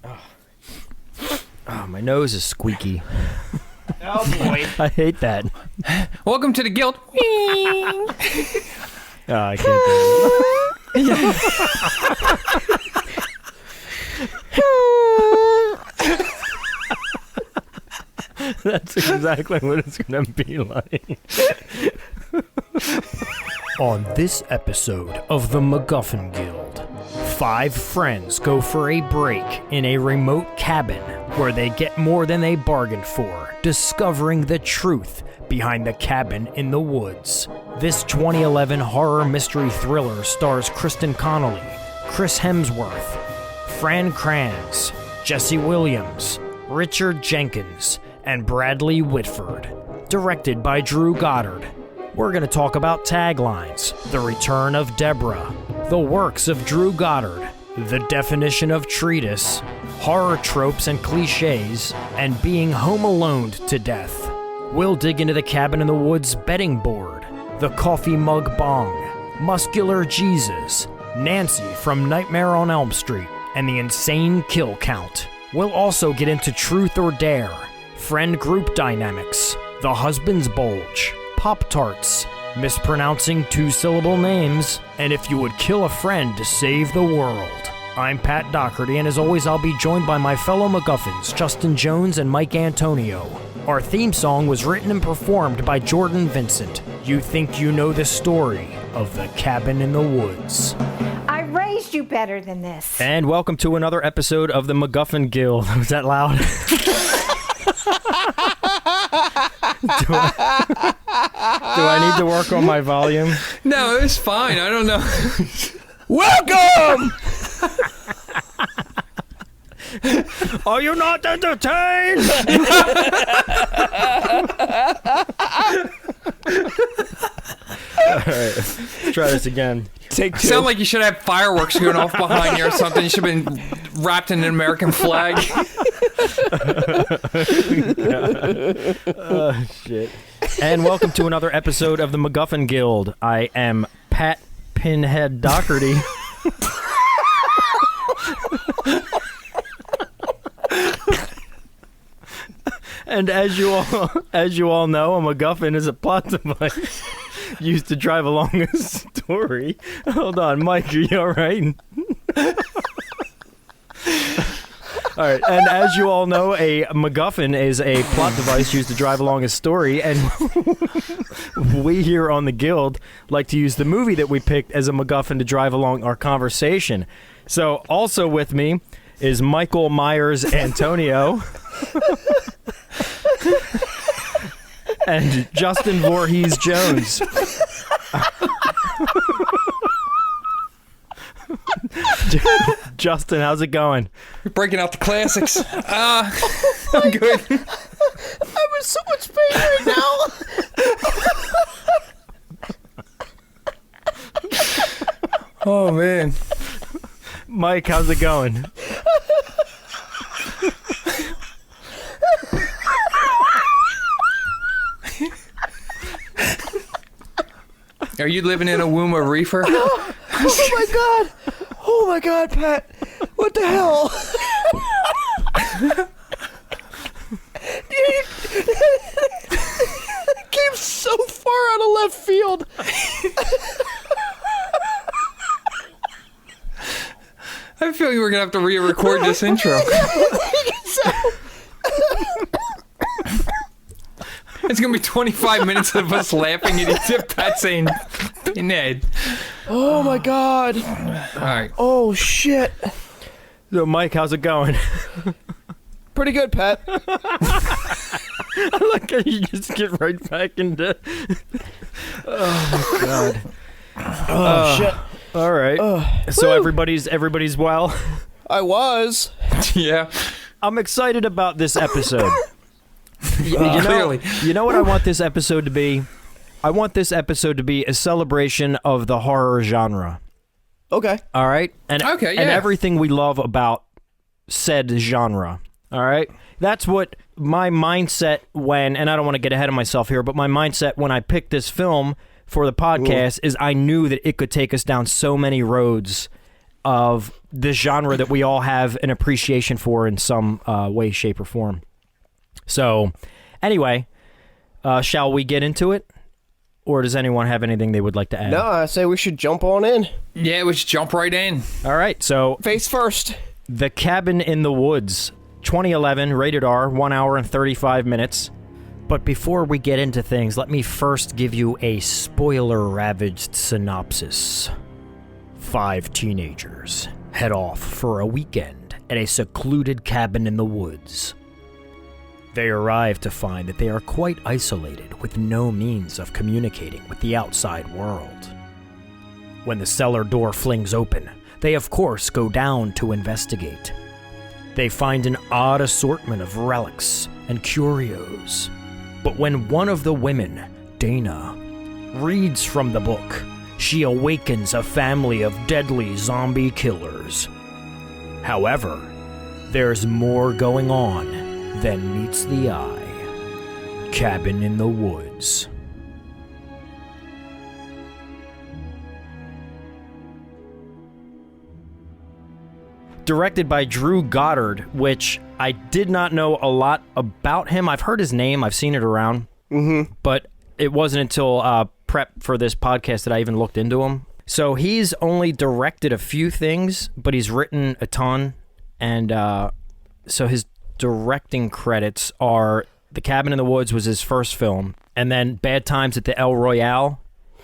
Oh, my nose is squeaky. Oh boy. I hate that. Welcome to the guild. Oh, I can't do it. That's exactly what it's going to be like. On this episode of the MacGuffin Guild, 5 friends go for a break in a remote cabin where they get more than they bargained for, discovering the truth behind the cabin in the woods. This 2011 horror mystery thriller stars Kristen Connolly, Chris Hemsworth, Fran Kranz, Jesse Williams, Richard Jenkins, and Bradley Whitford. Directed by Drew Goddard. We're going to talk about Taglines, the return of Debra, the works of Drew Goddard, the definition of treatise, horror tropes and cliches, and being home alone to death. We'll dig into the cabin in the woods betting board, the coffee mug bong, muscular Jesus, Nancy from Nightmare on Elm Street, and the insane kill count. We'll also get into truth or dare, friend group dynamics, the husband's bulge, Pop-Tarts, mispronouncing 2-syllable names, and if you would kill a friend to save the world. I'm Pat Doherty, and as always, I'll be joined by my fellow MacGuffins, Justin Jones and Mike Antonio. Our theme song was written and performed by Jordan Vincent. You think you know the story of the cabin in the woods. I raised you better than this. And welcome to another episode of the MacGuffin Guild. Was that loud? Do I need to work on my volume? No, it's fine. I don't know. Welcome! Are you not entertained? All right, let's try this again. Take 2. Sound like you should have fireworks going off behind you or something. You should have been wrapped in an American flag. Oh, shit. And welcome to another episode of the MacGuffin Guild. I am Pat Pinhead Doherty. And as you all know, a MacGuffin is a plot device used to drive along a story. Hold on, Mike, are you all right? All right, and as you all know, a MacGuffin is a plot device used to drive along a story, and we here on the Guild like to use the movie that we picked as a MacGuffin to drive along our conversation. So, also with me is Michael Myers Antonio and Justin Voorhees Jones. Justin, how's it going? We're breaking out the classics. I'm good. I'm in so much pain right now. Oh, man. Mike, how's it going? Are you living in a womb of reefer? Oh my god! Oh my god, Pat! What the hell? It came so far out of left field. I feel like we're gonna have to re-record this intro. It's gonna be 25 minutes of us laughing at Pat saying Pinhead. Oh my god. Alright. Oh shit. So, Mike, how's it going? Pretty good, Pat. I like how you just get right back into... Oh, my God. Oh, shit. All right. So woo. everybody's well? I was. Yeah. I'm excited about this episode. Clearly. You know what I want this episode to be? I want this episode to be a celebration of the horror genre. Okay. All right? And okay, yeah. And everything we love about said genre. All right? That's what my mindset when, and I don't want to get ahead of myself here, but my mindset when I picked this film for the podcast is I knew that it could take us down so many roads of this genre that we all have an appreciation for in some way, shape, or form. So, anyway, shall we get into it? Or does anyone have anything they would like to add? No, I say we should jump on in. Yeah, we should jump right in. All right, so... Face first. The Cabin in the Woods, 2011, rated R, 1 hour and 35 minutes. But before we get into things, let me first give you a spoiler-ravaged synopsis. 5 teenagers head off for a weekend at a secluded cabin in the woods. They arrive to find that they are quite isolated with no means of communicating with the outside world. When the cellar door flings open, they of course go down to investigate. They find an odd assortment of relics and curios. But when one of the women, Dana, reads from the book, she awakens a family of deadly zombie killers. However, there's more going on than meets the eye. Cabin in the Woods. Directed by Drew Goddard, which I did not know a lot about him. I've heard his name, I've seen it around, but it wasn't until prep for this podcast that I even looked into him. So he's only directed a few things, but he's written a ton, and so his directing credits are The Cabin in the Woods was his first film, and then Bad Times at the El Royale,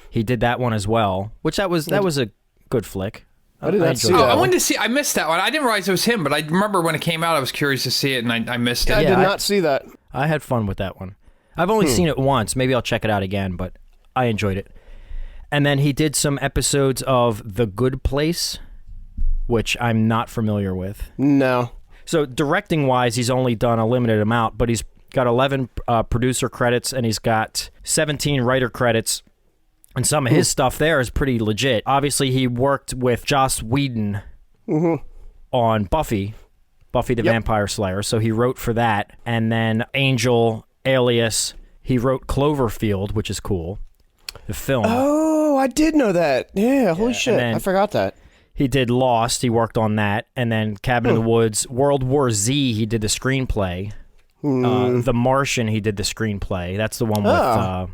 he did that one as well, which that was a good flick. I did not see that. I wanted to see. I missed that one. I didn't realize it was him, but I remember when it came out, I was curious to see it, and I missed it. I did not see that. I had fun with that one. I've only seen it once. Maybe I'll check it out again, but I enjoyed it. And then he did some episodes of The Good Place, which I'm not familiar with. No. So directing-wise, he's only done a limited amount, but he's got 11 producer credits, and he's got 17 writer credits. And some of his stuff there is pretty legit. Obviously, he worked with Joss Whedon on Buffy the Vampire Slayer, so he wrote for that. And then Angel, Alias, he wrote Cloverfield, which is cool. The film. Oh, I did know that. Yeah, holy shit. I forgot that. He did Lost, he worked on that. And then Cabin in the Woods. World War Z, he did the screenplay. The Martian, he did the screenplay. That's the one with...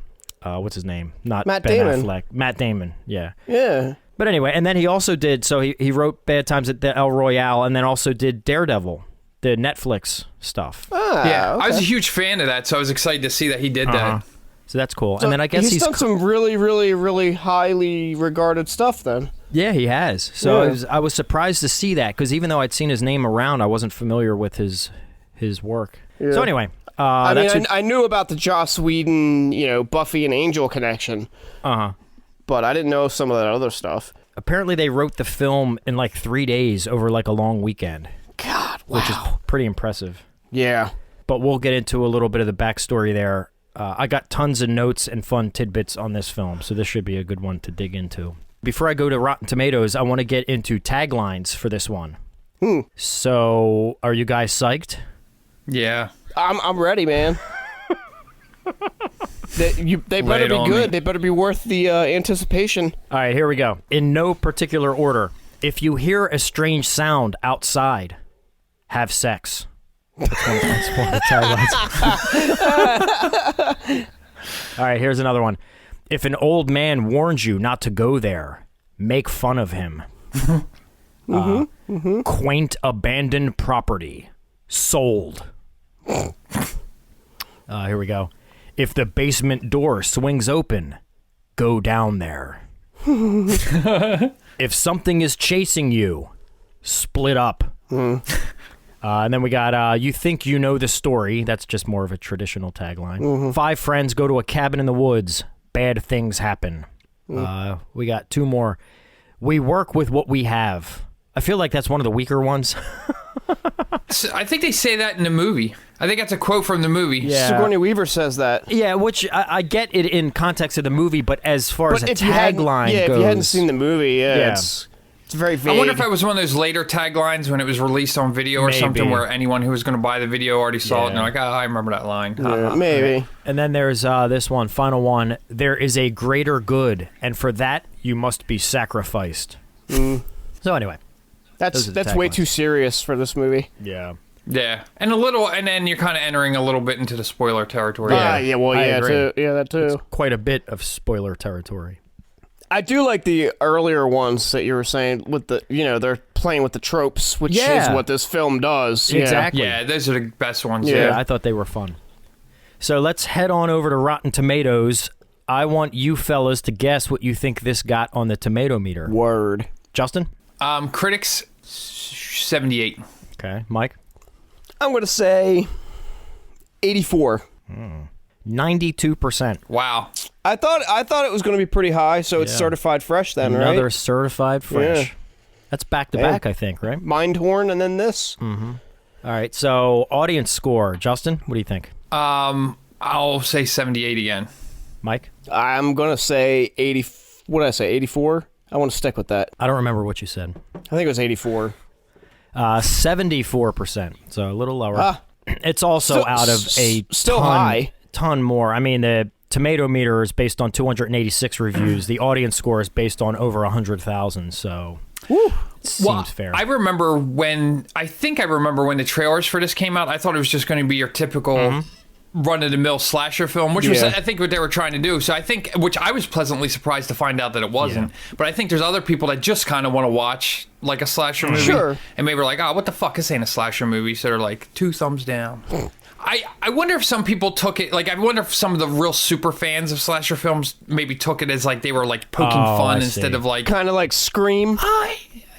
what's his name? Not Matt Ben Damon. Affleck. Matt Damon, yeah. Yeah. But anyway, and then he also did, so he wrote Bad Times at the El Royale, and then also did Daredevil, the Netflix stuff. Yeah, okay. I was a huge fan of that, so I was excited to see that he did that. So that's cool. So and then I guess he's done some really, really, really highly regarded stuff then. Yeah, he has. So I was surprised to see that, because even though I'd seen his name around, I wasn't familiar with his work. Yeah. So anyway... I knew about the Joss Whedon, Buffy and Angel connection. But I didn't know some of that other stuff. Apparently they wrote the film in like 3 days over like a long weekend. God, wow. Which is pretty impressive. Yeah. But we'll get into a little bit of the backstory there. I got tons of notes and fun tidbits on this film, so this should be a good one to dig into. Before I go to Rotten Tomatoes, I want to get into taglines for this one. So, are you guys psyched? Yeah. I'm ready, man. They better be good. They better be worth the anticipation. All right, here we go. In no particular order. If you hear a strange sound outside, have sex. That's one of the taglines. All right, here's another one. If an old man warns you not to go there, make fun of him. Quaint abandoned property. Sold. Here we go. If the basement door swings open, go down there. If something is chasing you, split up. And then we got, you think you know the story. That's just more of a traditional tagline. 5 friends go to a cabin in the woods. Bad things happen. We got 2 more. We work with what we have. I feel like that's one of the weaker ones. I think they say that in the movie. I think that's a quote from the movie. Yeah. Sigourney Weaver says that. Yeah, which I get it in context of the movie, but as far as a tagline goes... if you hadn't seen the movie, it's very vague. I wonder if it was one of those later taglines when it was released on video or something where anyone who was going to buy the video already saw it and they're like, I remember that line. Maybe. And then there's this one, final one. There is a greater good, and for that, you must be sacrificed. So anyway, That's way too serious for this movie. Yeah. Yeah, and then you're kind of entering a little bit into the spoiler territory. That too. It's quite a bit of spoiler territory. I do like the earlier ones that you were saying with the, they're playing with the tropes, which is what this film does. Exactly. Yeah, those are the best ones. Yeah, I thought they were fun. So let's head on over to Rotten Tomatoes. I want you fellas to guess what you think this got on the tomato meter. Word. Justin? Critics, 78. Okay. Mike? I'm going to say 84. 92%. Wow. I thought it was going to be pretty high, so it's certified fresh then, right? Another certified fresh. Yeah. That's back to back, I think, right? Mindhorn and then this. Mm-hmm. All right. So audience score, Justin. What do you think? I'll say 78 again. Mike? I'm going to say 80. What did I say? 84. I want to stick with that. I don't remember what you said. I think it was 84. 74%. So a little lower. It's also out of a still high. Ton more. I mean, the tomato meter is based on 286 reviews. The audience score is based on over 100,000. So seems fair. I remember when the trailers for this came out. I thought it was just going to be your typical run-of-the-mill slasher film, which was, I think, what they were trying to do. So I think, which I was pleasantly surprised to find out that it wasn't. Yeah. But I think there's other people that just kind of want to watch like a slasher movie. Sure. And maybe like, what the fuck, this ain't a slasher movie. So they're like, 2 thumbs down. I wonder if some people took it, like, I wonder if some of the real super fans of slasher films maybe took it as like they were like poking fun instead of like. Kind of like Scream.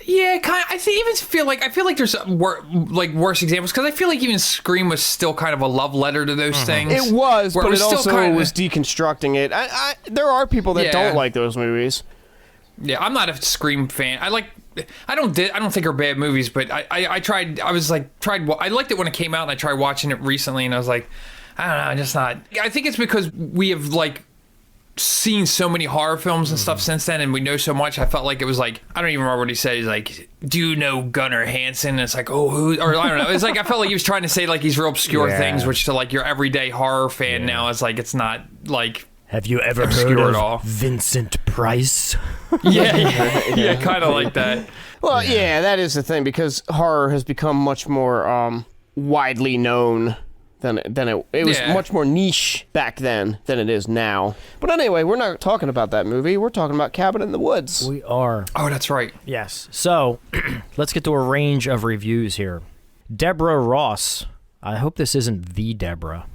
Yeah, kind of. I feel like there's worse examples, because I feel like even Scream was still kind of a love letter to those things. It was, but it also was deconstructing it. There are people that don't like those movies. Yeah, I'm not a Scream fan. I don't think they're bad movies, but I tried. I liked it when it came out, and I tried watching it recently, and I was like, I don't know, I'm just not. I think it's because we have like seen so many horror films and stuff since then, and we know so much. I felt like it was like, I don't even remember what he said. He's like, do you know Gunnar Hansen? And it's like, who? Or I don't know. It's like, I felt like he was trying to say like these real obscure things, which to like your everyday horror fan now is like, it's not like. Have you ever heard of Vincent Price? Yeah, kind of like that. Well, that is the thing, because horror has become much more widely known than it was much more niche back then than it is now. But anyway, we're not talking about that movie. We're talking about Cabin in the Woods. We are. Oh, that's right. Yes. So let's get to a range of reviews here. Debra Ross. I hope this isn't the Debra.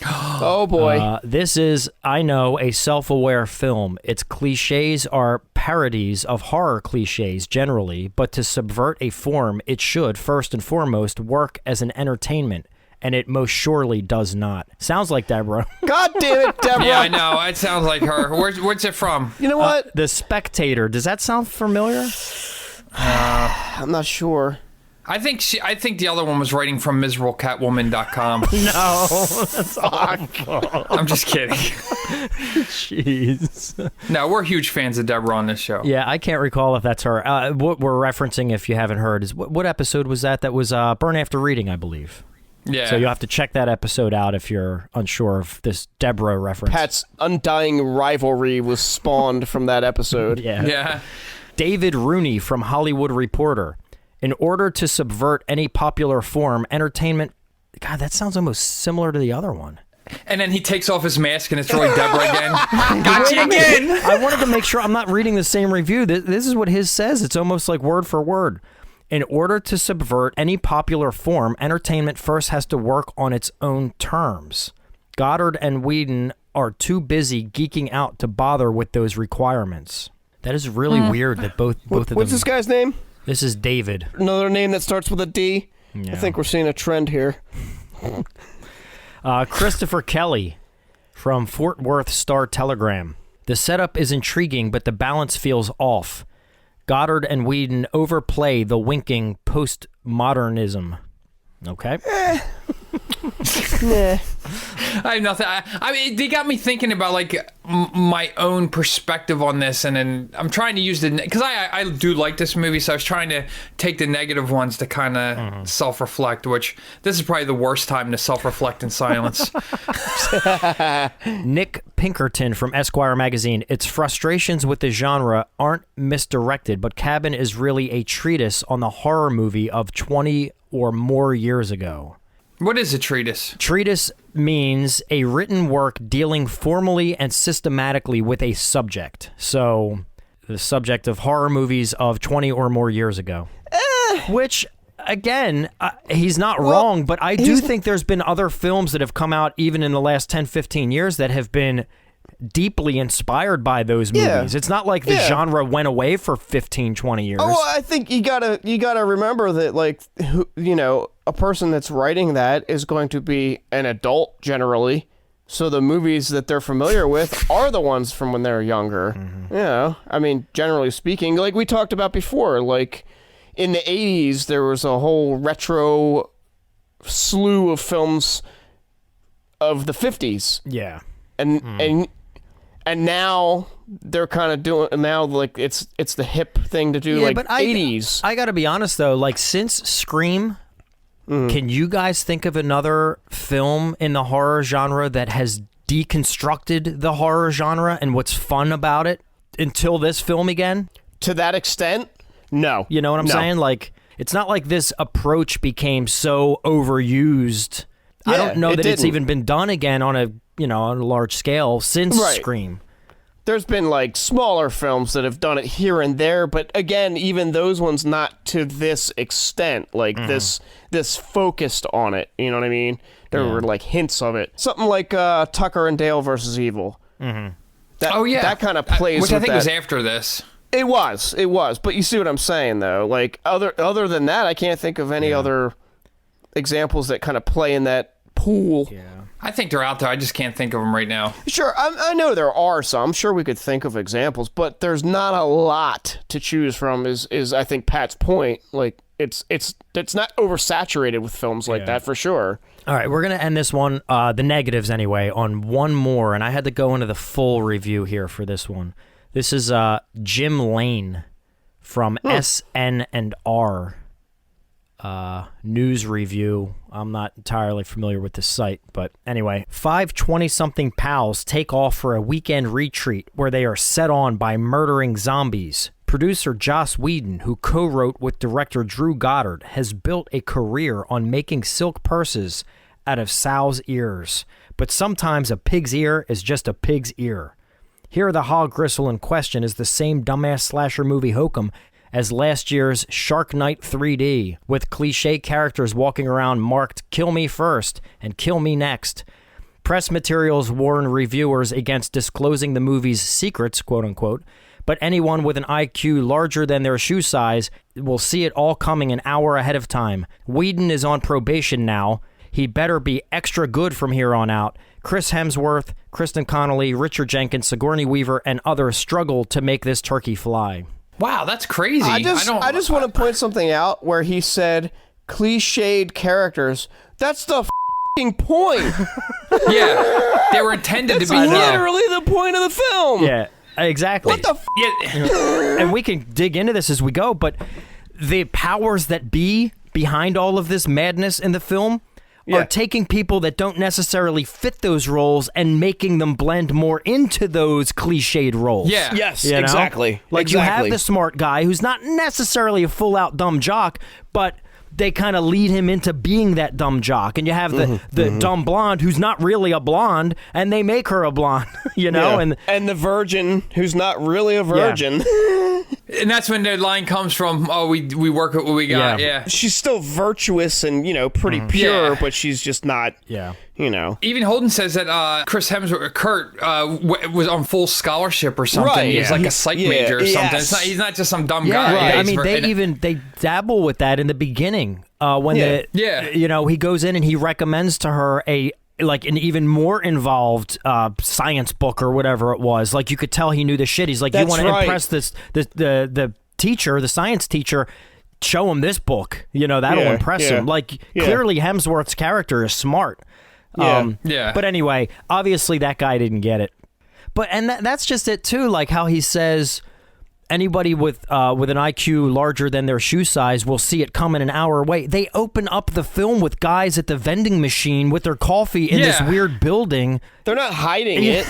Oh boy. This is, I know, a self-aware film. Its cliches are parodies of horror cliches generally, but to subvert a form, it should, first and foremost, work as an entertainment. And it most surely does not. Sounds like Debra. God damn it, Debra. Yeah, I know. It sounds like her. Where's it from? You know what? The Spectator. Does that sound familiar? I'm not sure. I think the other one was writing from miserablecatwoman.com. No, that's awful. I'm just kidding. Jeez. No, we're huge fans of Debra on this show. Yeah, I can't recall if that's her. What we're referencing, if you haven't heard, is what episode was that? That was Burn After Reading, I believe. Yeah. So you'll have to check that episode out if you're unsure of this Debra reference. Pat's undying rivalry was spawned from that episode. Yeah. David Rooney from Hollywood Reporter. In order to subvert any popular form, entertainment... God, that sounds almost similar to the other one. And then he takes off his mask and it's really Debra again. Got you again! I wanted to make sure I'm not reading the same review. This is what his says. It's almost like word for word. In order to subvert any popular form, entertainment first has to work on its own terms. Goddard and Whedon are too busy geeking out to bother with those requirements. That is really weird that both of them... What's this guy's name? This is David. Another name that starts with a D? Yeah. I think we're seeing a trend here. Christopher Kelly from Fort Worth Star-Telegram. The setup is intriguing, but the balance feels off. Goddard and Whedon overplay the winking postmodernism. Okay. Nah. I have nothing. I mean, they got me thinking about like my own perspective on this, and then I'm trying to use because I do like this movie, so I was trying to take the negative ones to kind of self-reflect. Which this is probably the worst time to self-reflect in silence. Nick Pinkerton from Esquire magazine, its frustrations with the genre aren't misdirected, but Cabin is really a treatise on the horror movie of 20 or more years ago. What is a treatise? Treatise means a written work dealing formally and systematically with a subject. So, the subject of horror movies of 20 or more years ago. Which, again, he's not wrong, but I do think there's been other films that have come out even in the last 10, 15 years that have been deeply inspired by those movies. It's not like the genre went away for 15, 20 years. Oh, well, I think you gotta remember that, like, a person that's writing that is going to be an adult generally. So the movies that they're familiar with are the ones from when they're younger. I mean, generally speaking, like we talked about before, like in the 80s, there was a whole retro slew of films of the 50s. Yeah. And now they're kind of doing, now like it's the hip thing to do, like 80s. I gotta be honest though, like since Scream, can you guys think of another film in the horror genre that has deconstructed the horror genre and what's fun about it until this film again? To that extent? No. You know what I'm saying? Like, it's not like this approach became so overused. I don't know that it's even been done again on a large scale since Scream. There's been like smaller films that have done it here and there, but again, even those ones not to this extent, like this focused on it. You know what I mean? There were like hints of it. Something like Tucker and Dale versus Evil. That kind of plays, which with I think that. was after this. It was. But you see what I'm saying, though. Like other than that, I can't think of any other examples that kind of play in that pool. Yeah. I think they're out there. I just can't think of them right now. Sure, I know there are some. I'm sure we could think of examples, but there's not a lot to choose from. Is I think Pat's point. Like it's not oversaturated with films like that for sure. All right, we're gonna end this one, the negatives anyway, on one more, and I had to go into the full review here for this one. This is Jim Lane from SN&R news review. I'm not entirely familiar with this site, but anyway. 5 20-something pals take off for a weekend retreat where they are set on by murdering zombies. Producer Joss Whedon, who co-wrote with director Drew Goddard, has built a career on making silk purses out of sow's ears. But sometimes a pig's ear is just a pig's ear. Here, the hog gristle in question is the same dumbass slasher movie hokum as last year's Shark Night 3D, with cliche characters walking around marked "Kill me first" and "Kill me next." Press materials warn reviewers against disclosing the movie's secrets, quote-unquote, but anyone with an IQ larger than their shoe size will see it all coming an hour ahead of time. Whedon is on probation now. He better be extra good from here on out. Chris Hemsworth, Kristen Connolly, Richard Jenkins, Sigourney Weaver, and others struggle to make this turkey fly. Wow, that's crazy. I just want to point something out where he said cliched characters. That's the f***ing point. Yeah, they were intended to be literally the point of the film. Yeah, exactly. What the f***? And we can dig into this as we go, but the powers that be behind all of this madness in the film are taking people that don't necessarily fit those roles and making them blend more into those cliched roles. Yeah. Yes, You know? exactly. Like you have the smart guy who's not necessarily a full-out dumb jock, but they kind of lead him into being that dumb jock. And you have the dumb blonde who's not really a blonde, and they make her a blonde, you know? Yeah. And the virgin who's not really a virgin. And that's when the line comes from, oh, we work with what we got. Yeah. She's still virtuous and, pretty pure, but she's just not, Even Holden says that Chris Hemsworth, Kurt, was on full scholarship or something. Right, He's like a psych major or something. Yes. He's not just some dumb Yeah, guy. right. Yeah, I mean, they dabble with that in the beginning when he goes in and he recommends to her an even more involved science book or whatever it was. Like you could tell he knew the shit. He's like, you want to impress the teacher, the science teacher. Show him this book. That'll impress him. Like clearly Hemsworth's character is smart. But anyway, obviously that guy didn't get it. And that's just it too. Like how he says, anybody with an IQ larger than their shoe size will see it coming an hour away. They open up the film with guys at the vending machine with their coffee in this weird building. They're not hiding it.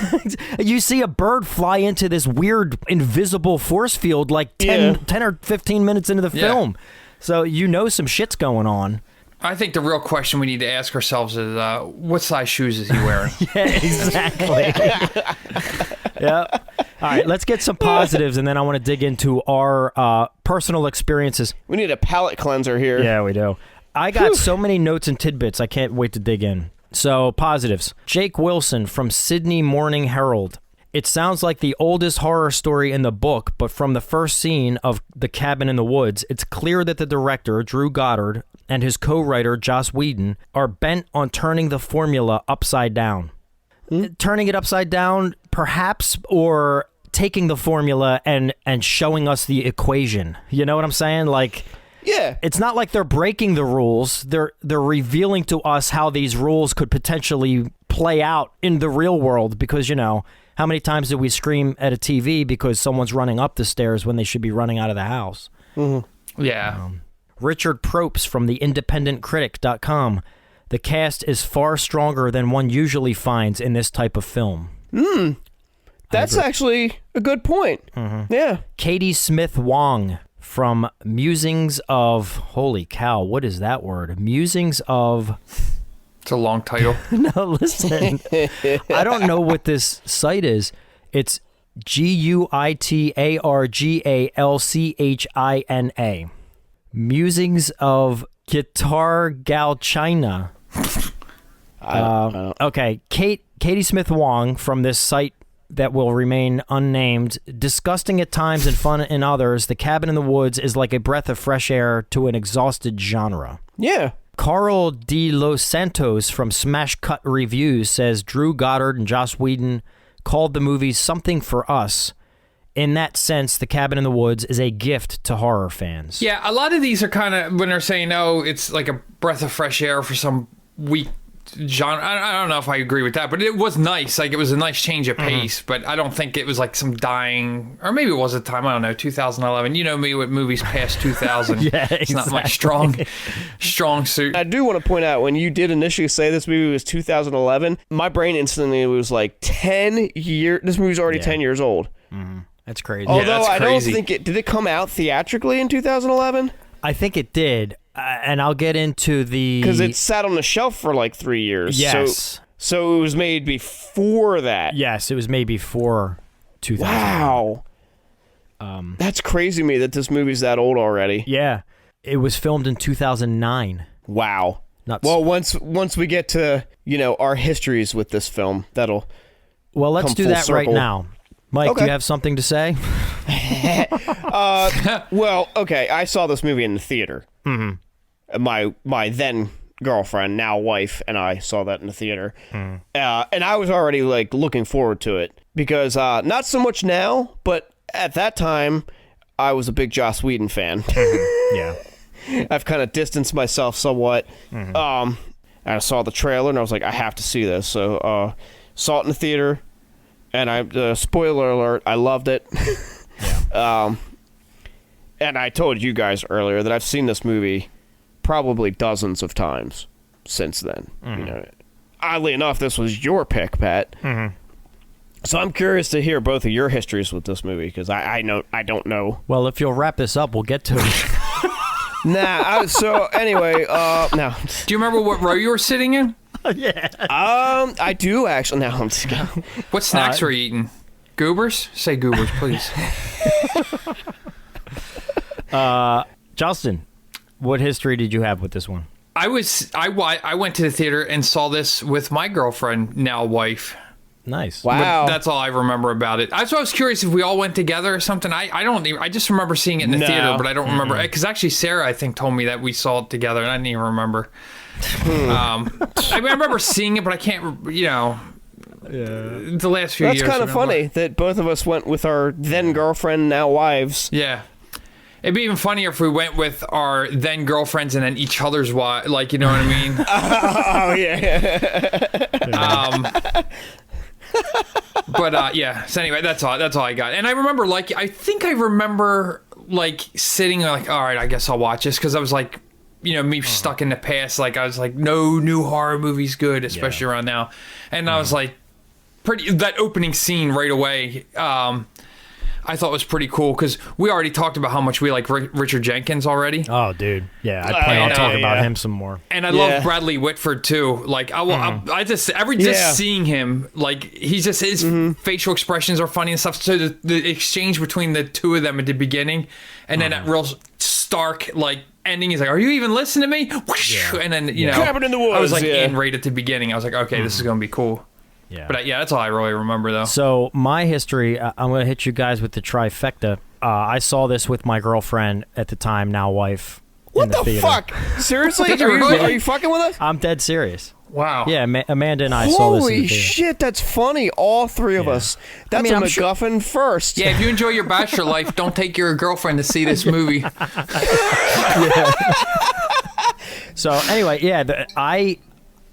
You see a bird fly into this weird invisible force field like 10 or 15 minutes into the film. So you know some shit's going on. I think the real question we need to ask ourselves is, what size shoes is he wearing? Yeah, exactly. Yeah. All right, let's get some positives, and then I want to dig into our personal experiences. We need a palate cleanser here. Yeah, we do. I got so many notes and tidbits. I can't wait to dig in. So, positives. Jake Wilson from Sydney Morning Herald. It sounds like the oldest horror story in the book, but from the first scene of The Cabin in the Woods, it's clear that the director, Drew Goddard, and his co-writer, Joss Whedon, are bent on turning the formula upside down. Turning it upside down, perhaps, or taking the formula and showing us the equation. You know what I'm saying? Like, yeah, it's not like they're breaking the rules. They're revealing to us how these rules could potentially play out in the real world. Because, you know, how many times do we scream at a TV because someone's running up the stairs when they should be running out of the house? Mm-hmm. Yeah. Richard Propes from the independentcritic.com. The cast is far stronger than one usually finds in this type of film. That's actually a good point. Mm-hmm. Yeah. Katie Smith Wong from Musings of... Holy cow, what is that word? Musings of... It's a long title. No, listen. I don't know what this site is. It's GUITARGALCHINA. Musings of Guitar Gal China. Okay, Katie Smith Wong from this site that will remain unnamed. Disgusting at times and fun in others, The Cabin in the Woods is like a breath of fresh air to an exhausted genre. Yeah. Carl de Los Santos from Smash Cut Reviews says Drew Goddard and Joss Whedon called the movie something for us. In that sense, The Cabin in the Woods is a gift to horror fans. Yeah, a lot of these are kind of, when they're saying, oh, it's like a breath of fresh air for some weak genre. I don't know if I agree with that, but it was nice. Like, it was a nice change of pace, but I don't think it was like some dying, or maybe it was a time, I don't know, 2011. You know me with movies past 2000. Yeah, it's not my strong suit. I do want to point out, when you did initially say this movie was 2011, my brain instantly was like 10 years. This movie's already 10 years old. Mm-hmm. That's crazy. Although that's I don't crazy. think did it come out theatrically in 2011? I think it did. And I'll get into the... Because it sat on the shelf for like 3 years. Yes. So it was made before that. Yes, it was made before 2000. Wow. That's crazy to me that this movie's that old already. Yeah. It was filmed in 2009. Wow. Nuts. Well, once we get to, you know, our histories with this film, that'll Well, let's come do full that right circle. now. Mike, Okay. do you have something to say? Well, okay, I saw this movie in the theater. Mm-hmm. My then girlfriend, now wife, and I saw that in the theater. And I was already like looking forward to it because not so much now, but at that time I was a big Joss Whedon fan. Yeah. I've kind of distanced myself somewhat. I saw the trailer and I was like, I have to see this. So saw it in the theater, and spoiler alert, I loved it. And I told you guys earlier that I've seen this movie probably dozens of times since then. You know, oddly enough, this was your pick, Pat. So I'm curious to hear both of your histories with this movie because I don't know. Well, if you'll wrap this up, we'll get to it. So anyway, no. Do you remember what row you were sitting in? Yeah. I do actually. No, I'm just kidding. What snacks were you eating? Goobers? Say goobers, please. Justin, what history did you have with this one? I went to the theater and saw this with my girlfriend, now wife. Nice. Wow. But that's all I remember about it. I was curious if we all went together or something. I just remember seeing it in the theater, but I don't remember. Because actually Sarah, I think, told me that we saw it together, and I didn't even remember. I remember seeing it, but I can't, you know, the last few years. That's kind of funny that both of us went with our then girlfriend, now wives. Yeah. It'd be even funnier if we went with our then girlfriends and then each other's wives, like, you know what I mean? Oh, yeah. But yeah. So anyway, that's all I got. And I remember I think I remember sitting like, all right, I guess I'll watch this, because I was like, me stuck in the past. Like I was like, no new horror movies good, especially around now. And I was like, that opening scene right away. I thought was pretty cool, because we already talked about how much we like Richard Jenkins already. Oh, dude. Yeah, I plan on talking about him some more. And I love Bradley Whitford too. Like just seeing him, like he's just his facial expressions are funny and stuff. So the exchange between the two of them at the beginning, and then that real stark ending. He's like, "Are you even listening to me?" Yeah. And then Cabin in the Woods. I was in right at the beginning. I was like, okay, this is gonna be cool. Yeah. But that's all I really remember, though. So my history, I'm going to hit you guys with the trifecta. I saw this with my girlfriend at the time, now wife. What the fuck? Seriously? Are you fucking with us? I'm dead serious. Wow. Yeah, Amanda and I saw this in the Holy theater. shit, that's funny. All three of us. That's a MacGuffin first. Yeah, if you enjoy your bachelor life, don't take your girlfriend to see this movie. So anyway,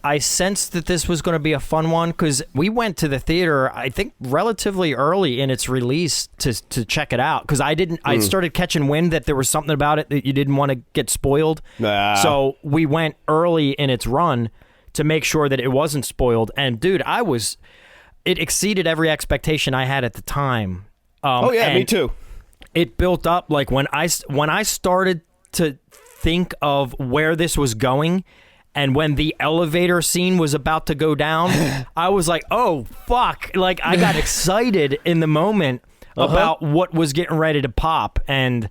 I sensed that this was going to be a fun one, because we went to the theater, I think, relatively early in its release to check it out, because I started catching wind that there was something about it that you didn't want to get spoiled. Nah. So we went early in its run to make sure that it wasn't spoiled. And dude, it exceeded every expectation I had at the time. Me too. It built up when I started to think of where this was going. And when the elevator scene was about to go down, I was like, oh, fuck. I got excited in the moment about what was getting ready to pop. And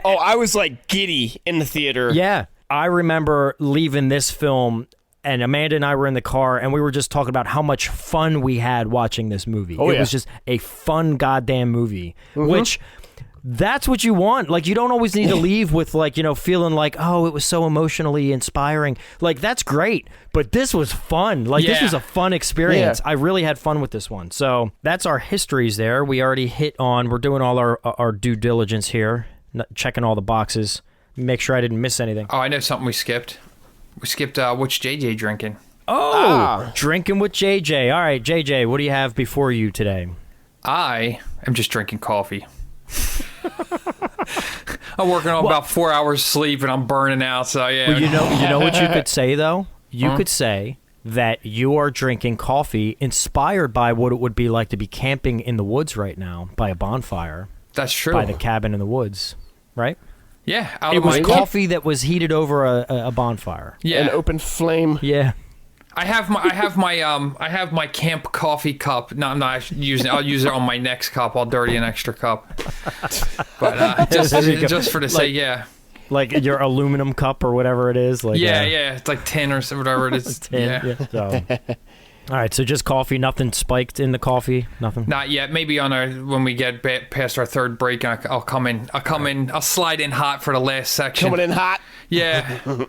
I was giddy in the theater. Yeah. I remember leaving this film, and Amanda and I were in the car, and we were just talking about how much fun we had watching this movie. It was just a fun goddamn movie, which... That's what you want. You don't always need to leave with feeling like, oh, it was so emotionally inspiring. That's great, but this was fun. This was a fun experience. I really had fun with this one. So that's our histories there. We already hit on, we're doing all our due diligence here, checking all the boxes, make sure I didn't miss anything. Oh, I know something we skipped. We skipped what's JJ drinking. Oh, drinking with JJ. All right, JJ, what do you have before you today? I am just drinking coffee. I'm working on about 4 hours sleep, and I'm burning out. So yeah. Well, you know what you could say though. You could say that you are drinking coffee inspired by what it would be like to be camping in the woods right now by a bonfire. That's true. By the cabin in the woods, right? Yeah. It was coffee that was heated over a bonfire. Yeah. An open flame. Yeah. I have my camp coffee cup. No, I'm not using it. I'll use it on my next cup. I'll dirty an extra cup. But just for the sake, yeah. Like your aluminum cup or whatever it is. Yeah. It's like tin or whatever it is. Tin. Yeah. So, all right, so just coffee, nothing spiked in the coffee, nothing. Not yet. Maybe when we get past our third break, I'll come in. I'll slide in hot for the last section. Coming in hot. Yeah.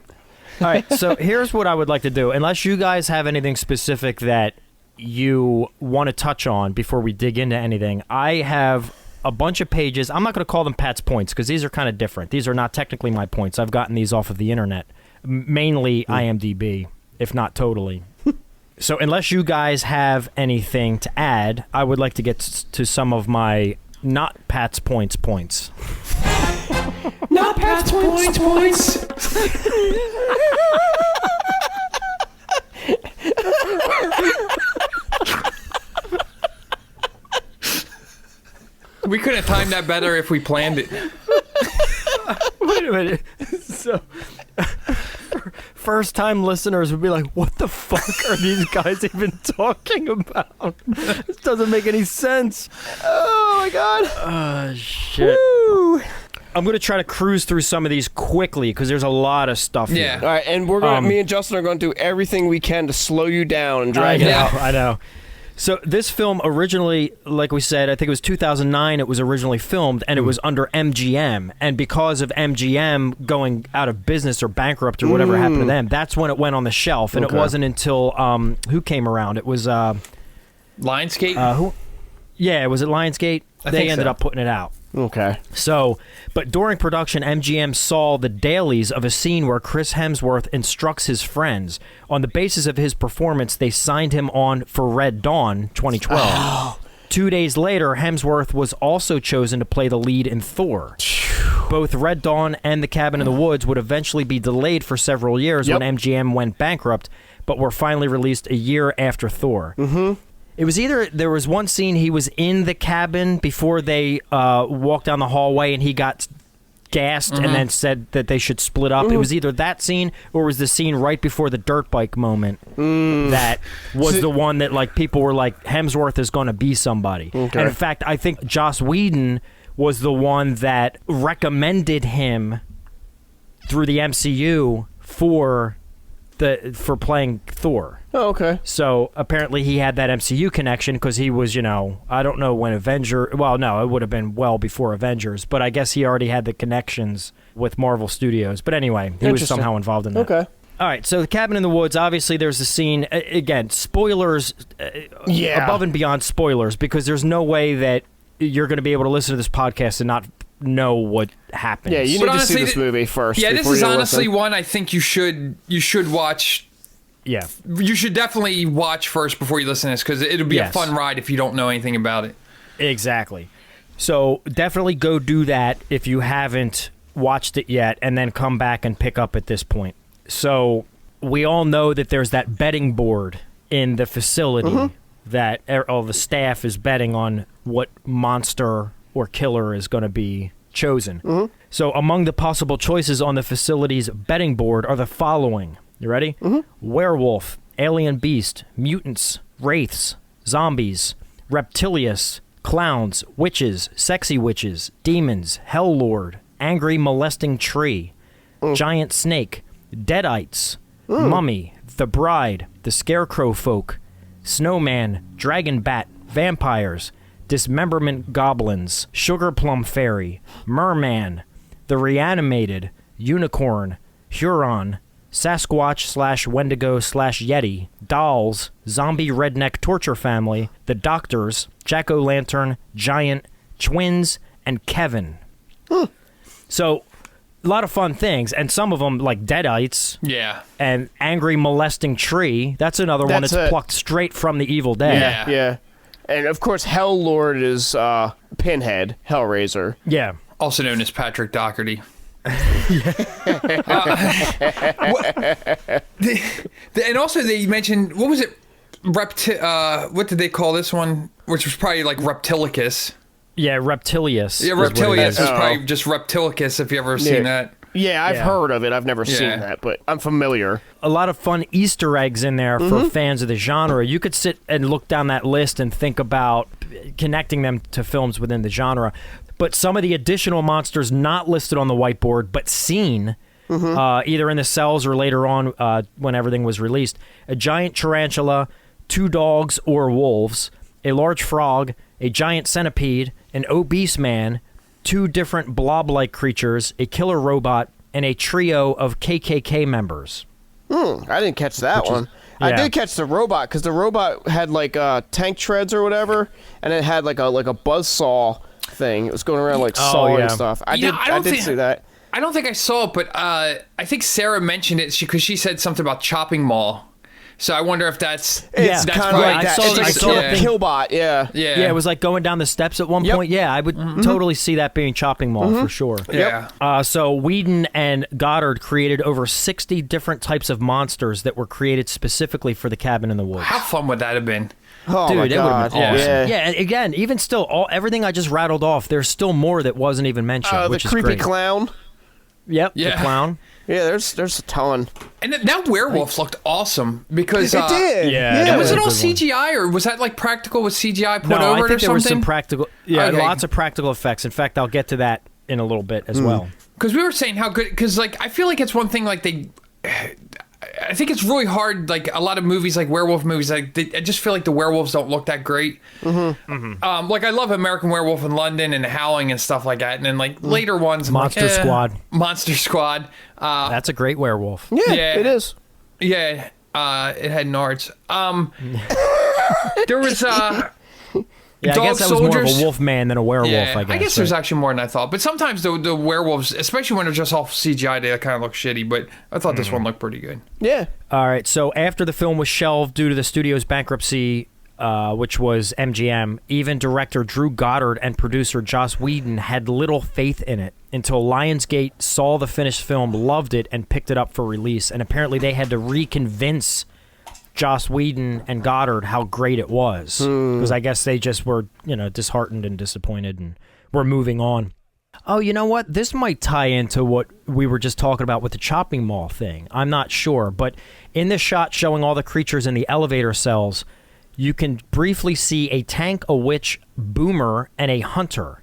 All right, so here's what I would like to do. Unless you guys have anything specific that you want to touch on before we dig into anything, I have a bunch of pages. I'm not going to call them Pat's points because these are kind of different. These are not technically my points. I've gotten these off of the internet, mainly IMDb, if not totally. So unless you guys have anything to add, I would like to get to some of my not Pat's points. Not Pat's points. We could have timed that better if we planned it. Wait a minute. So, first-time listeners would be like, what the fuck are these guys even talking about? This doesn't make any sense. Oh, my God. Oh, shit. Woo. I'm going to try to cruise through some of these quickly because there's a lot of stuff here. All right, and we're going me and Justin are going to do everything we can to slow you down and drag it out. I know. So this film originally, like we said, I think it was 2009 it was originally filmed, and it was under MGM. And because of MGM going out of business or bankrupt or whatever happened to them, that's when it went on the shelf. And it wasn't until, who came around? It was... Lionsgate? Yeah, was it Lionsgate? They ended up putting it out. Okay. So, but during production, MGM saw the dailies of a scene where Chris Hemsworth instructs his friends. On the basis of his performance, they signed him on for Red Dawn 2012. 2 days later, Hemsworth was also chosen to play the lead in Thor. Both Red Dawn and The Cabin in the Woods would eventually be delayed for several years when MGM went bankrupt, but were finally released a year after Thor. It was either, there was one scene he was in the cabin before they walked down the hallway and he got gassed and then said that they should split up. It was either that scene or it was the scene right before the dirt bike moment that was the one that like people were like, Hemsworth is going to be somebody. And in fact, I think Joss Whedon was the one that recommended him through the MCU for playing Thor. Oh, okay. So apparently he had that MCU connection because he was, you know, I don't know when well, no, it would have been well before Avengers, but I guess he already had the connections with Marvel Studios. But anyway, he was somehow involved in that. Okay. All right, so The Cabin in the Woods, obviously there's a scene, again, spoilers, above and beyond spoilers, because there's no way that you're going to be able to listen to this podcast and not know what happens. Yeah, you need to see this movie first. Yeah, this is honestly one I think you should watch. Yeah. You should definitely watch first before you listen to this, because it'll be a fun ride if you don't know anything about it. Exactly. So definitely go do that if you haven't watched it yet, and then come back and pick up at this point. So we all know that there's that betting board in the facility that all the staff is betting on what monster or killer is going to be chosen. So among the possible choices on the facility's betting board are the following. You ready? Werewolf, alien beast, mutants, wraiths, zombies, reptilius, clowns, witches, sexy witches, demons, hell lord, angry molesting tree, giant snake, deadites, mummy, the bride, the scarecrow folk, snowman, dragon bat, vampires, dismemberment goblins, sugar plum fairy, merman, the reanimated, unicorn, Huron, Sasquatch / Wendigo / Yeti, dolls, zombie redneck torture family, the doctors, jack-o'-lantern, giant, twins, and Kevin. So, a lot of fun things, and some of them, like Deadites, and Angry Molesting Tree, that's another one that's plucked straight from the Evil Dead. Yeah. And, of course, Hell Lord is Pinhead, Hellraiser. Yeah. Also known as Patrick Doherty. And also they mentioned, what was it? What did they call this one? Which was probably like Reptilicus. Yeah, Reptilius. Yeah, Reptilius was probably just Reptilicus, if you ever seen that. Yeah, I've heard of it. I've never seen that, but I'm familiar. A lot of fun Easter eggs in there for fans of the genre. You could sit and look down that list and think about connecting them to films within the genre. But some of the additional monsters not listed on the whiteboard, but seen, either in the cells or later on when everything was released. A giant tarantula, 2 dogs or wolves, a large frog, a giant centipede, an obese man, 2 different blob-like creatures, a killer robot, and a trio of KKK members. I didn't catch that one. I did catch the robot, because the robot had like tank treads or whatever, and it had like a buzzsaw thing. It was going around like sawing stuff. I did see that. I don't think I saw it, but I think Sarah mentioned it because she said something about chopping mall. So I wonder if that's kind of like that. I saw the Killbot. Yeah, it was like going down the steps at one point. Yeah, I would totally see that being chopping mall for sure. Yeah. So Whedon and Goddard created over 60 different types of monsters that were created specifically for The Cabin in the Woods. How fun would that have been? Oh, dude, my it would have been God. awesome. Yeah, and again, even still, everything I just rattled off, there's still more that wasn't even mentioned, which the is creepy great. clown. Yep, the clown. Yeah, there's a ton. And that werewolf looked awesome because it did. Yeah. Was it all CGI or was that like practical with CGI put over it or something? I think there was some practical. Yeah, Okay. lots of practical effects. In fact, I'll get to that in a little bit as well. Because we were saying how good. Because like I feel like it's one thing like they. I think it's really hard. Like a lot of movies, like werewolf movies, like I just feel like the werewolves don't look that great. Like I love American Werewolf in London and Howling and stuff like that, and then like later ones, Monster Squad. Monster Squad. That's a great werewolf. Yeah, it is. Yeah, it had nards. There was Yeah, I dog guess that was more of soldiers. a wolf man than a werewolf, Yeah, I guess. there's actually more than I thought. But sometimes the werewolves, especially when they're just all CGI, they kind of look shitty. But I thought this one looked pretty good. Yeah. All right, so after the film was shelved due to the studio's bankruptcy, which was MGM, even director Drew Goddard and producer Joss Whedon had little faith in it until Lionsgate saw the finished film, loved it, and picked it up for release. And apparently they had to reconvince Joss Whedon and Goddard how great it was, because I guess they just were, disheartened and disappointed and were moving on. Oh, you know what? This might tie into what we were just talking about with the chopping mall thing. I'm not sure, but in this shot showing all the creatures in the elevator cells, you can briefly see a tank, a witch, boomer, and a hunter.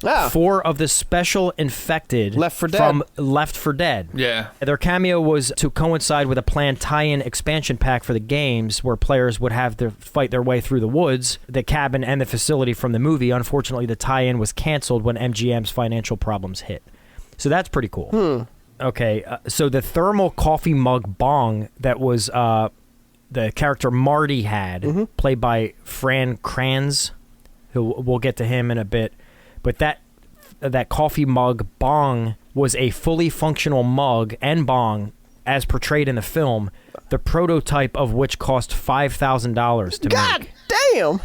Ah. 4 of the special infected Left 4 Dead. from Left 4 Dead. Yeah. Their cameo was to coincide with a planned tie-in expansion pack for the games where players would have to fight their way through the woods, the cabin, and the facility from the movie. Unfortunately, the tie-in was canceled when MGM's financial problems hit. So that's pretty cool. Okay, so the thermal coffee mug bong that was the character Marty had, played by Fran Kranz, who we'll get to him in a bit. But that coffee mug bong was a fully functional mug and bong as portrayed in the film, the prototype of which cost $5,000 to God make. damn!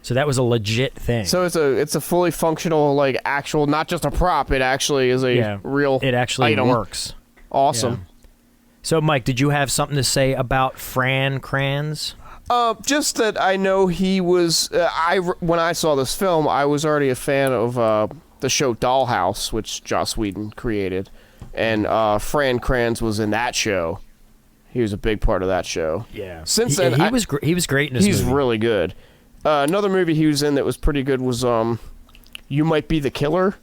So that was a legit thing. So it's a fully functional, like, actual, not just a prop, it actually is a real it actually item. works. Awesome. Yeah. So, Mike, did you have something to say about Fran Kranz? Just that I know he was. When I saw this film, I was already a fan of the show Dollhouse, which Joss Whedon created, and Fran Kranz was in that show. He was a big part of that show. Yeah. Since then, he was great in this movie. He's really good. Another movie he was in that was pretty good was You Might Be the Killer,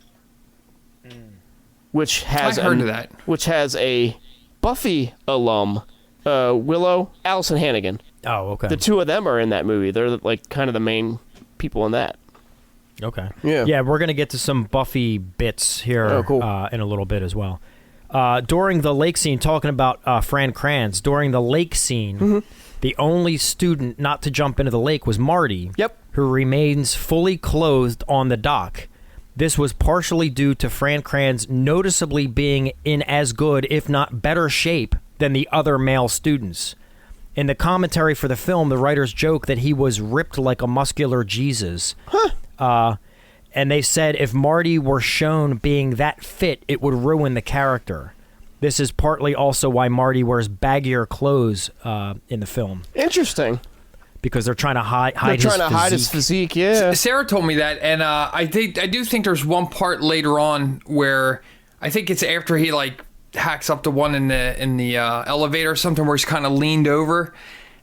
which has I heard of that. Which has a Buffy alum, Willow, Allison Hannigan. Oh, okay. The 2 of them are in that movie. They're like kind of the main people in that. Okay. Yeah. Yeah, we're going to get to some Buffy bits here in a little bit as well. During the lake scene, talking about Fran Kranz, during the lake scene, the only student not to jump into the lake was Marty, who remains fully clothed on the dock. This was partially due to Fran Kranz noticeably being in as good, if not better shape than the other male students. In the commentary for the film, the writers joke that he was ripped like a muscular Jesus. And they said if Marty were shown being that fit, it would ruin the character. This is partly also why Marty wears baggier clothes in the film. Interesting. Because they're trying to hide his physique, yeah. Sarah told me that, and I do think there's one part later on where I think it's after he like hacks up the one in the elevator or something where he's kind of leaned over,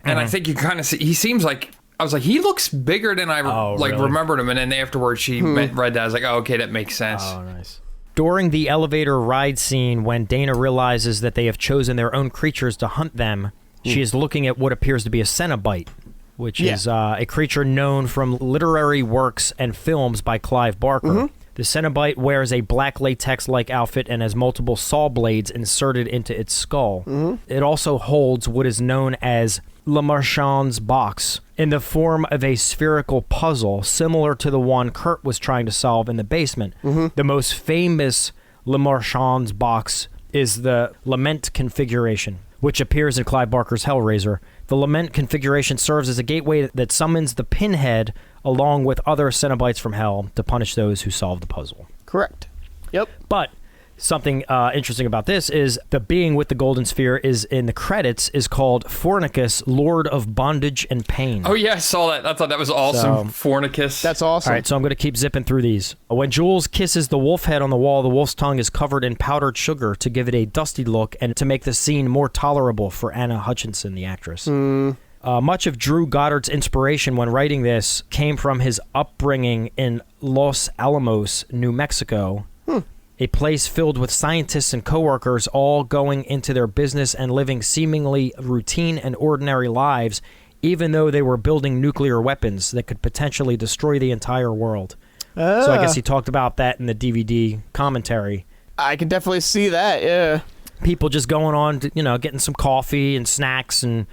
and I think you kind of see he seems like I was like he looks bigger than I really? remembered him, and then afterwards she read that I was like, oh, okay, that makes sense. Oh, nice. During the elevator ride scene, when Dana realizes that they have chosen their own creatures to hunt them, she is looking at what appears to be a Cenobite, which is a creature known from literary works and films by Clive Barker. The Cenobite wears a black latex-like outfit and has multiple saw blades inserted into its skull. It also holds what is known as Le Marchand's box in the form of a spherical puzzle similar to the one Kurt was trying to solve in the basement. The most famous Le Marchand's box is the Lament configuration, which appears in Clive Barker's Hellraiser. The Lament configuration serves as a gateway that summons the Pinhead along with other Cenobites from Hell to punish those who solve the puzzle. Correct. Yep. But something interesting about this is the being with the golden sphere is in the credits is called Fornicus, Lord of Bondage and Pain. Oh yeah, I saw that. I thought that was awesome. Fornicus. That's awesome. All right, so I'm going to keep zipping through these. When Jules kisses the wolf head on the wall, the wolf's tongue is covered in powdered sugar to give it a dusty look and to make the scene more tolerable for Anna Hutchinson, the actress. Much of Drew Goddard's inspiration when writing this came from his upbringing in Los Alamos, New Mexico, a place filled with scientists and coworkers all going into their business and living seemingly routine and ordinary lives, even though they were building nuclear weapons that could potentially destroy the entire world. So I guess he talked about that in the DVD commentary. I can definitely see that, yeah. People just going on, to, getting some coffee and snacks, and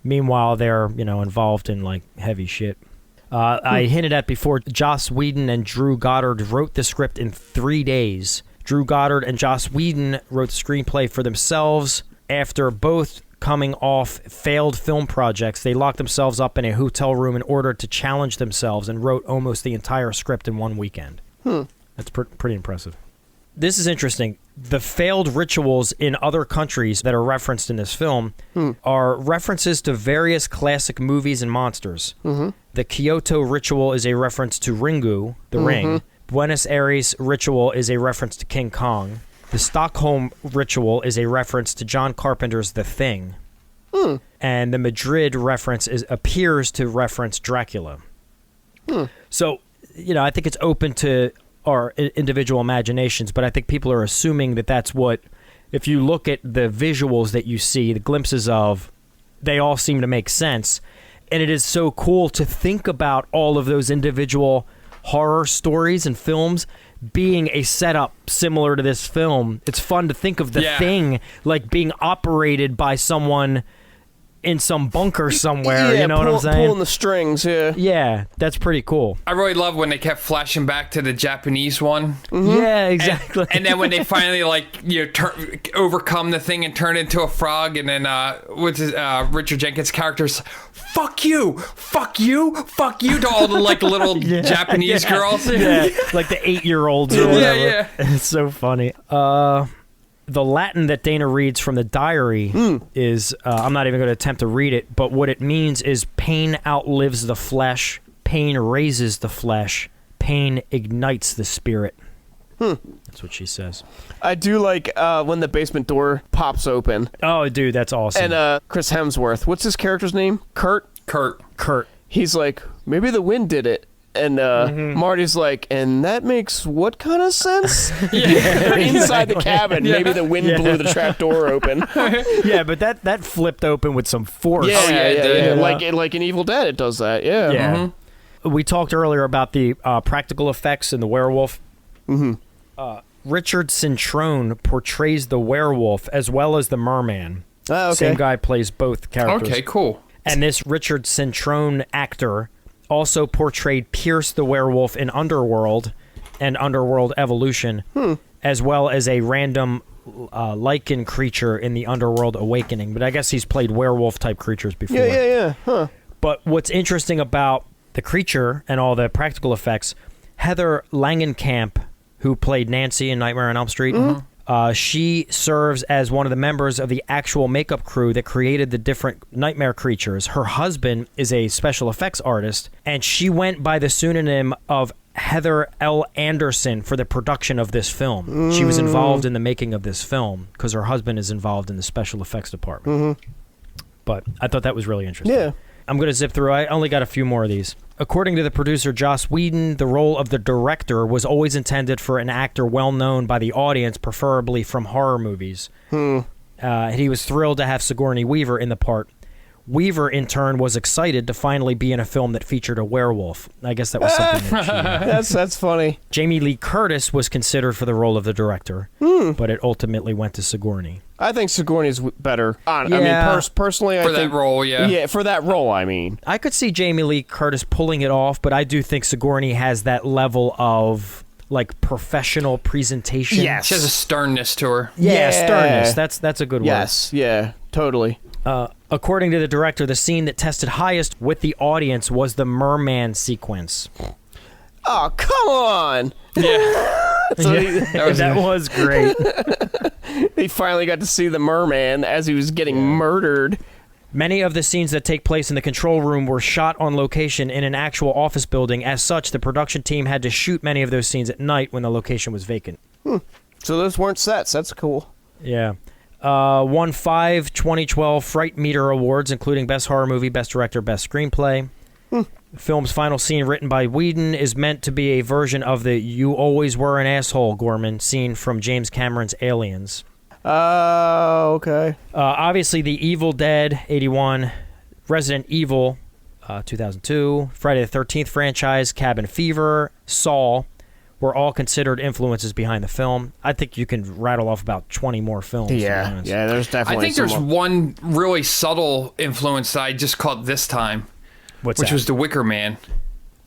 meanwhile they're, involved in, like, heavy shit. I hinted at before, Joss Whedon and Drew Goddard wrote the script in 3 days. Drew Goddard and Joss Whedon wrote the screenplay for themselves. After both coming off failed film projects, they locked themselves up in a hotel room in order to challenge themselves and wrote almost the entire script in one weekend. That's pretty impressive. This is interesting. The failed rituals in other countries that are referenced in this film are references to various classic movies and monsters. The Kyoto ritual is a reference to Ringu, the ring. Buenos Aires ritual is a reference to King Kong. The Stockholm ritual is a reference to John Carpenter's The Thing. And the Madrid reference appears to reference Dracula. So, I think it's open to our individual imaginations, but I think people are assuming that that's what, if you look at the visuals that you see, the glimpses of, they all seem to make sense. And it is so cool to think about all of those individual horror stories and films being a setup similar to this film. It's fun to think of The Thing like being operated by someone in some bunker somewhere. You know what I'm saying? Pulling the strings, Yeah, that's pretty cool. I really love when they kept flashing back to the Japanese one. Yeah, exactly. And then when they finally overcome the thing and turn into a frog, and then Richard Jenkins' characters, fuck you to all the little Japanese girls. Yeah, like the 8-year-olds or whatever. Yeah. It's so funny. The Latin that Dana reads from the diary is, I'm not even going to attempt to read it, but what it means is pain outlives the flesh, pain raises the flesh, pain ignites the spirit. That's what she says. I do like when the basement door pops open. Oh, dude, that's awesome. And Chris Hemsworth, what's his character's name? Kurt. He's like, maybe the wind did it. And Marty's like, and that makes what kind of sense? They're inside the cabin. Maybe the wind blew the trap door open. Yeah, but that flipped open with some force. Yeah. Like in Evil Dead, it does that. Yeah. We talked earlier about the practical effects in the werewolf. Richard Cintrone portrays the werewolf as well as the merman. Oh, okay. Same guy plays both characters. Okay, cool. And this Richard Cintrone actor also portrayed Pierce the werewolf in Underworld and Underworld Evolution, as well as a random lichen creature in the Underworld Awakening. But I guess he's played werewolf-type creatures before. Yeah. Huh. But what's interesting about the creature and all the practical effects, Heather Langenkamp, who played Nancy in Nightmare on Elm Street, she serves as one of the members of the actual makeup crew that created the different nightmare creatures. Her husband is a special effects artist, and she went by the pseudonym of Heather L. Anderson for the production of this film. She was involved in the making of this film because her husband is involved in the special effects department. But I thought that was really interesting. Yeah. I'm going to zip through. I only got a few more of these. According to the producer Joss Whedon, the role of the director was always intended for an actor well known by the audience, preferably from horror movies. He was thrilled to have Sigourney Weaver in the part. Weaver, in turn, was excited to finally be in a film that featured a werewolf. I guess that was something that she... That's funny. Jamie Lee Curtis was considered for the role of the director, but it ultimately went to Sigourney. I think Sigourney's better. I mean, personally, I think... For that role, yeah. Yeah, for that role, I mean. I could see Jamie Lee Curtis pulling it off, but I do think Sigourney has that level of... professional presentation. Yes. She has a sternness to her. Yeah, sternness. That's a good word. Yes, yeah, totally. According to the director, the scene that tested highest with the audience was the merman sequence. Oh, come on! Yeah. That was great. They finally got to see the merman as he was getting murdered. Many of the scenes that take place in the control room were shot on location in an actual office building. As such, the production team had to shoot many of those scenes at night when the location was vacant. So those weren't sets. That's cool. Yeah. Won 5 2012 Fright Meter Awards, including Best Horror Movie, Best Director, Best Screenplay. The film's final scene, written by Whedon, is meant to be a version of the "You Always Were an Asshole, Gorman" scene from James Cameron's Aliens. Oh, okay. Obviously, The Evil Dead, 81, Resident Evil, 2002, Friday the 13th franchise, Cabin Fever, Saw, were all considered influences behind the film. I think you can rattle off about 20 more films. Yeah, there's definitely I think there's one really subtle influence that I just caught this time, which was The Wicker Man.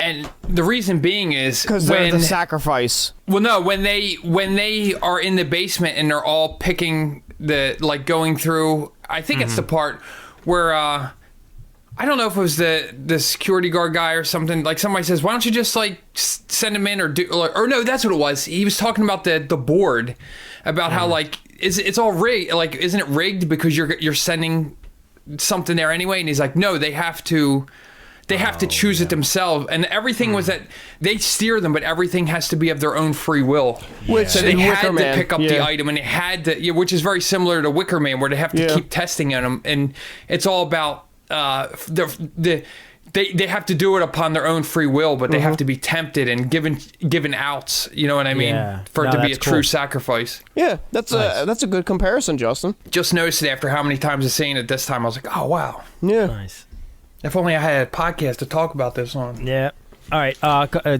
And the reason being is because they're the sacrifice. Well, no, when they are in the basement and they're all picking going through. I think it's the part where I don't know if it was the security guard guy or something. Like somebody says, "Why don't you just like send him in or do?" Or no, that's what it was. He was talking about the board, about how like it's all rigged. Like, isn't it rigged because you're sending something there anyway? And he's like, "No, they have to." They have to choose it themselves, and everything was that they steer them, but everything has to be of their own free will. So they had to pick up the item, and they had to, which is very similar to Wicker Man, where they have to keep testing on them, and it's all about they have to do it upon their own free will, but they have to be tempted and given outs. You know what I mean? For it to be a true sacrifice. Yeah, that's a good comparison, Justin. Just noticed it after how many times I've seen it this time. I was like, oh wow, yeah, Nice. If only I had a podcast to talk about this on. Yeah. All right.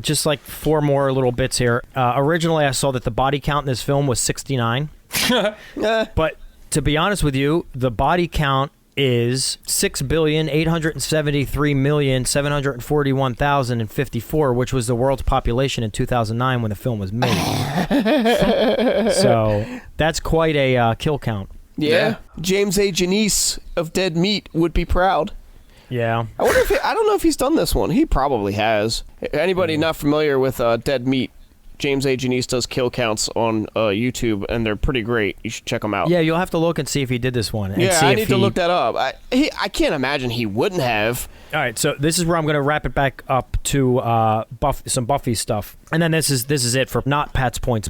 Just like 4 more little bits here. Originally, I saw that the body count in this film was 69. But to be honest with you, the body count is 6,873,741,054, which was the world's population in 2009 when the film was made. So that's quite a kill count. Yeah. James A. Janice of Dead Meat would be proud. Yeah. I wonder if I don't know if he's done this one. He probably has. Anybody not familiar with Dead Meat? James A. Janice does kill counts on YouTube, and they're pretty great. You should check them out. Yeah, you'll have to look and see if he did this one. And yeah, see I if need to look that up. I can't imagine he wouldn't have. All right, so this is where I'm going to wrap it back up to some Buffy stuff, and then this is it for not Pat's points.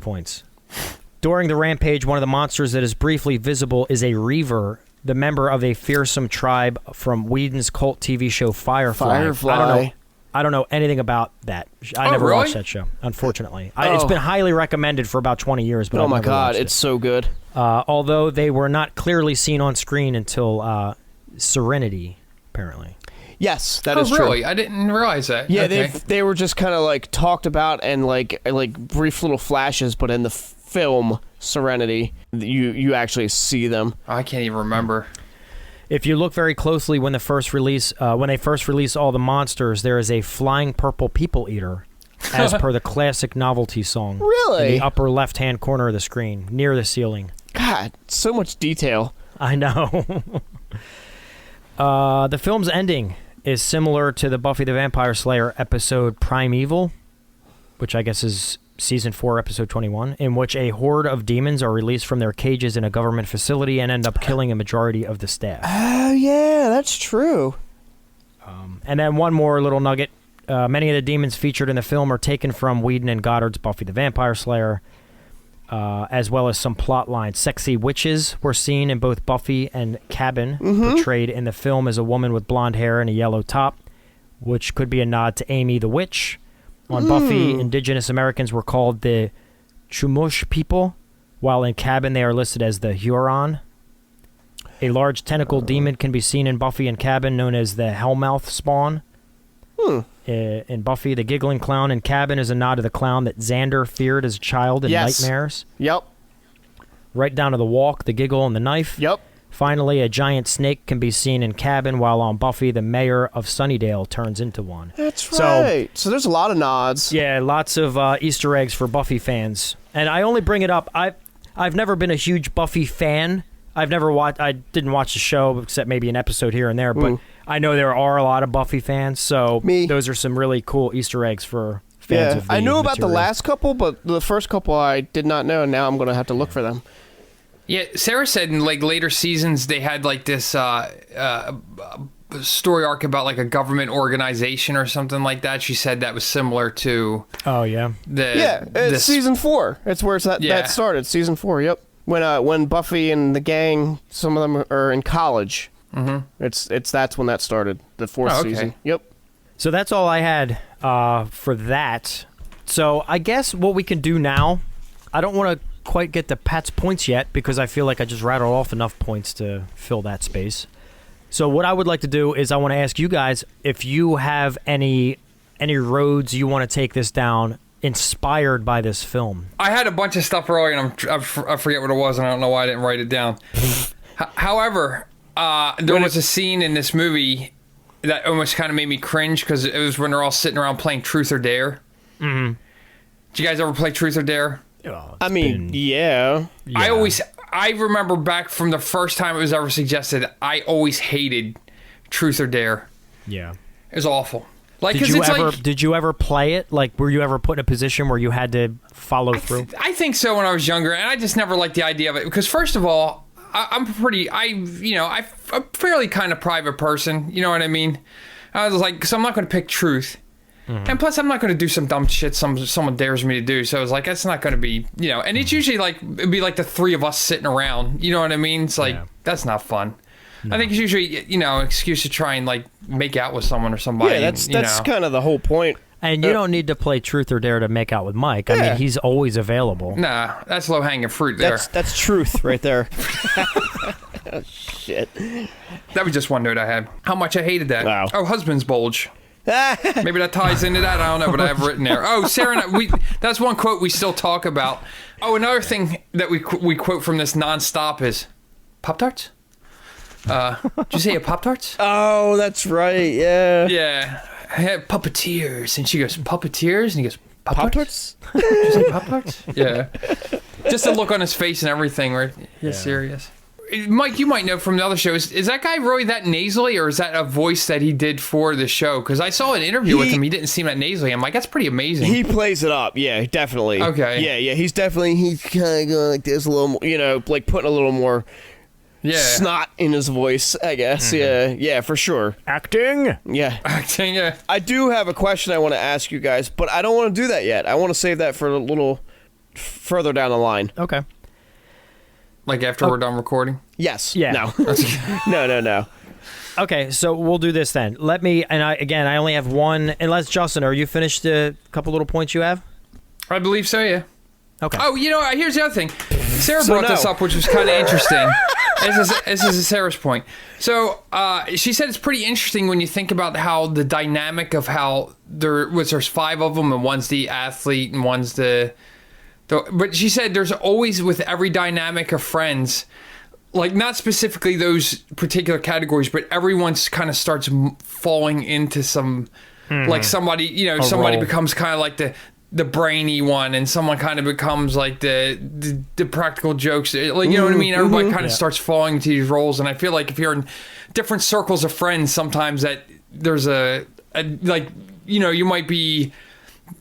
During the rampage, one of the monsters that is briefly visible is a Reaver, the member of a fearsome tribe from Whedon's cult TV show Firefly. I don't know anything about that. I never watched that show, unfortunately. It's been highly recommended for about 20 years, but I've never watched it. It's so good. Although they were not clearly seen on screen until Serenity, apparently. Yes, that is true. Really? I didn't realize that. Yeah, okay. they were just kind of like talked about and like brief little flashes, but in the film Serenity, you actually see them. I can't even remember. If you look very closely when they first release all the monsters, there is a flying purple people eater, as per the classic novelty song. Really? In the upper left-hand corner of the screen, near the ceiling. God, so much detail. I know. The film's ending is similar to the Buffy the Vampire Slayer episode Primeval, which I guess is Season 4, Episode 21, in which a horde of demons are released from their cages in a government facility and end up killing a majority of the staff. Oh, yeah, that's true. And then one more little nugget. Many of the demons featured in the film are taken from Whedon and Goddard's Buffy the Vampire Slayer, as well as some plot lines. Sexy witches were seen in both Buffy and Cabin, portrayed in the film as a woman with blonde hair and a yellow top, which could be a nod to Amy the Witch. On Buffy, indigenous Americans were called the Chumash people, while in Cabin they are listed as the Huron. A large tentacle demon can be seen in Buffy and Cabin, known as the Hellmouth spawn. In Buffy, the giggling clown in Cabin is a nod to the clown that Xander feared as a child in Nightmares. Yep. Right down to the walk, the giggle, and the knife. Yep. Finally, a giant snake can be seen in Cabin, while on Buffy, the mayor of Sunnydale turns into one. That's right. So there's a lot of nods. Yeah, lots of Easter eggs for Buffy fans. And I only bring it up. I've never been a huge Buffy fan. I didn't watch the show except maybe an episode here and there, but I know there are a lot of Buffy fans. So those are some really cool Easter eggs for fans of the I knew about material. the last couple, but the first couple I did not know, and now I'm going to have to look for them. Yeah, Sarah said in like later seasons they had like this story arc about like a government organization or something like that. She said that was similar to. Oh yeah. It's season 4. It's where that started. Season 4. Yep. When Buffy and the gang, some of them are in college. That's when that started. The 4th season. Yep. So that's all I had for that. So I guess what we can do now, I don't want to quite get to Pat's points yet because I feel like I just rattled off enough points to fill that space. So what I would like to do is I want to ask you guys if you have any roads you want to take this down inspired by this film. I had a bunch of stuff earlier and I forget what it was and I don't know why I didn't write it down. However, there was a scene in this movie that almost kind of made me cringe because it was when they're all sitting around playing Truth or Dare. Mm-hmm. Did you guys ever play Truth or Dare? Oh, yeah. I remember back from the first time it was ever suggested, I always hated Truth or Dare. Yeah. It was awful. Like, Did you ever play it? Like, were you ever put in a position where you had to follow through? I think so when I was younger, and I just never liked the idea of it because, first of all, I'm a fairly kind of private person. You know what I mean? I was like, so I'm not going to pick truth. Mm-hmm. And plus, I'm not going to do some dumb shit someone dares me to do. So I was like, that's not going to be, and it's usually like, it'd be like the three of us sitting around. You know what I mean? It's like, that's not fun. No. I think it's usually, an excuse to try and like make out with someone or somebody. Yeah, that's kind of the whole point. And you don't need to play Truth or Dare to make out with Mike. Yeah. I mean, he's always available. Nah, that's low-hanging fruit there. That's truth right there. Oh, shit. That was just one note I had. How much I hated that. Wow. Oh, husband's bulge. Maybe that ties into that. I don't know, but I have written there. Oh, Sarah and I, that's one quote we still talk about. Oh, another thing that we quote from this nonstop is, Pop-Tarts? Did you say a Pop-Tarts? Oh, that's right, yeah. Yeah. I had puppeteers. And she goes, puppeteers? And he goes, Pop-Tarts? Did you say Pop-Tarts? Yeah. Just the look on his face and everything where he's serious. Mike, you might know from the other shows, is that guy really that nasally, or is that a voice that he did for the show? Because I saw an interview with him, he didn't seem that nasally. I'm like, that's pretty amazing. He plays it up, yeah, definitely. Okay. Yeah, he's kind of going like this a little more, like putting a little more snot in his voice, I guess. Mm-hmm. Yeah, for sure. Acting? Yeah. Acting, yeah. I do have a question I want to ask you guys, but I don't want to do that yet. I want to save that for a little further down the line. Okay. Like after we're done recording? Yes. Yeah. No. No. Okay, so we'll do this then. I only have one, unless, Justin, are you finished the couple little points you have? I believe so, yeah. Okay. Oh, here's the other thing. Sarah brought this up, which was kind of interesting. This is Sarah's point. So she said it's pretty interesting when you think about how the dynamic of how there's five of them, and one's the athlete and one's the but she said there's always, with every dynamic of friends, like not specifically those particular categories, but everyone's kind of starts falling into some, like somebody, somebody role. Becomes kind of like the brainy one, and someone kind of becomes like the practical jokes, like, you know what I mean? Everybody kind of starts falling into these roles, and I feel like if you're in different circles of friends, sometimes that there's a like, you might be,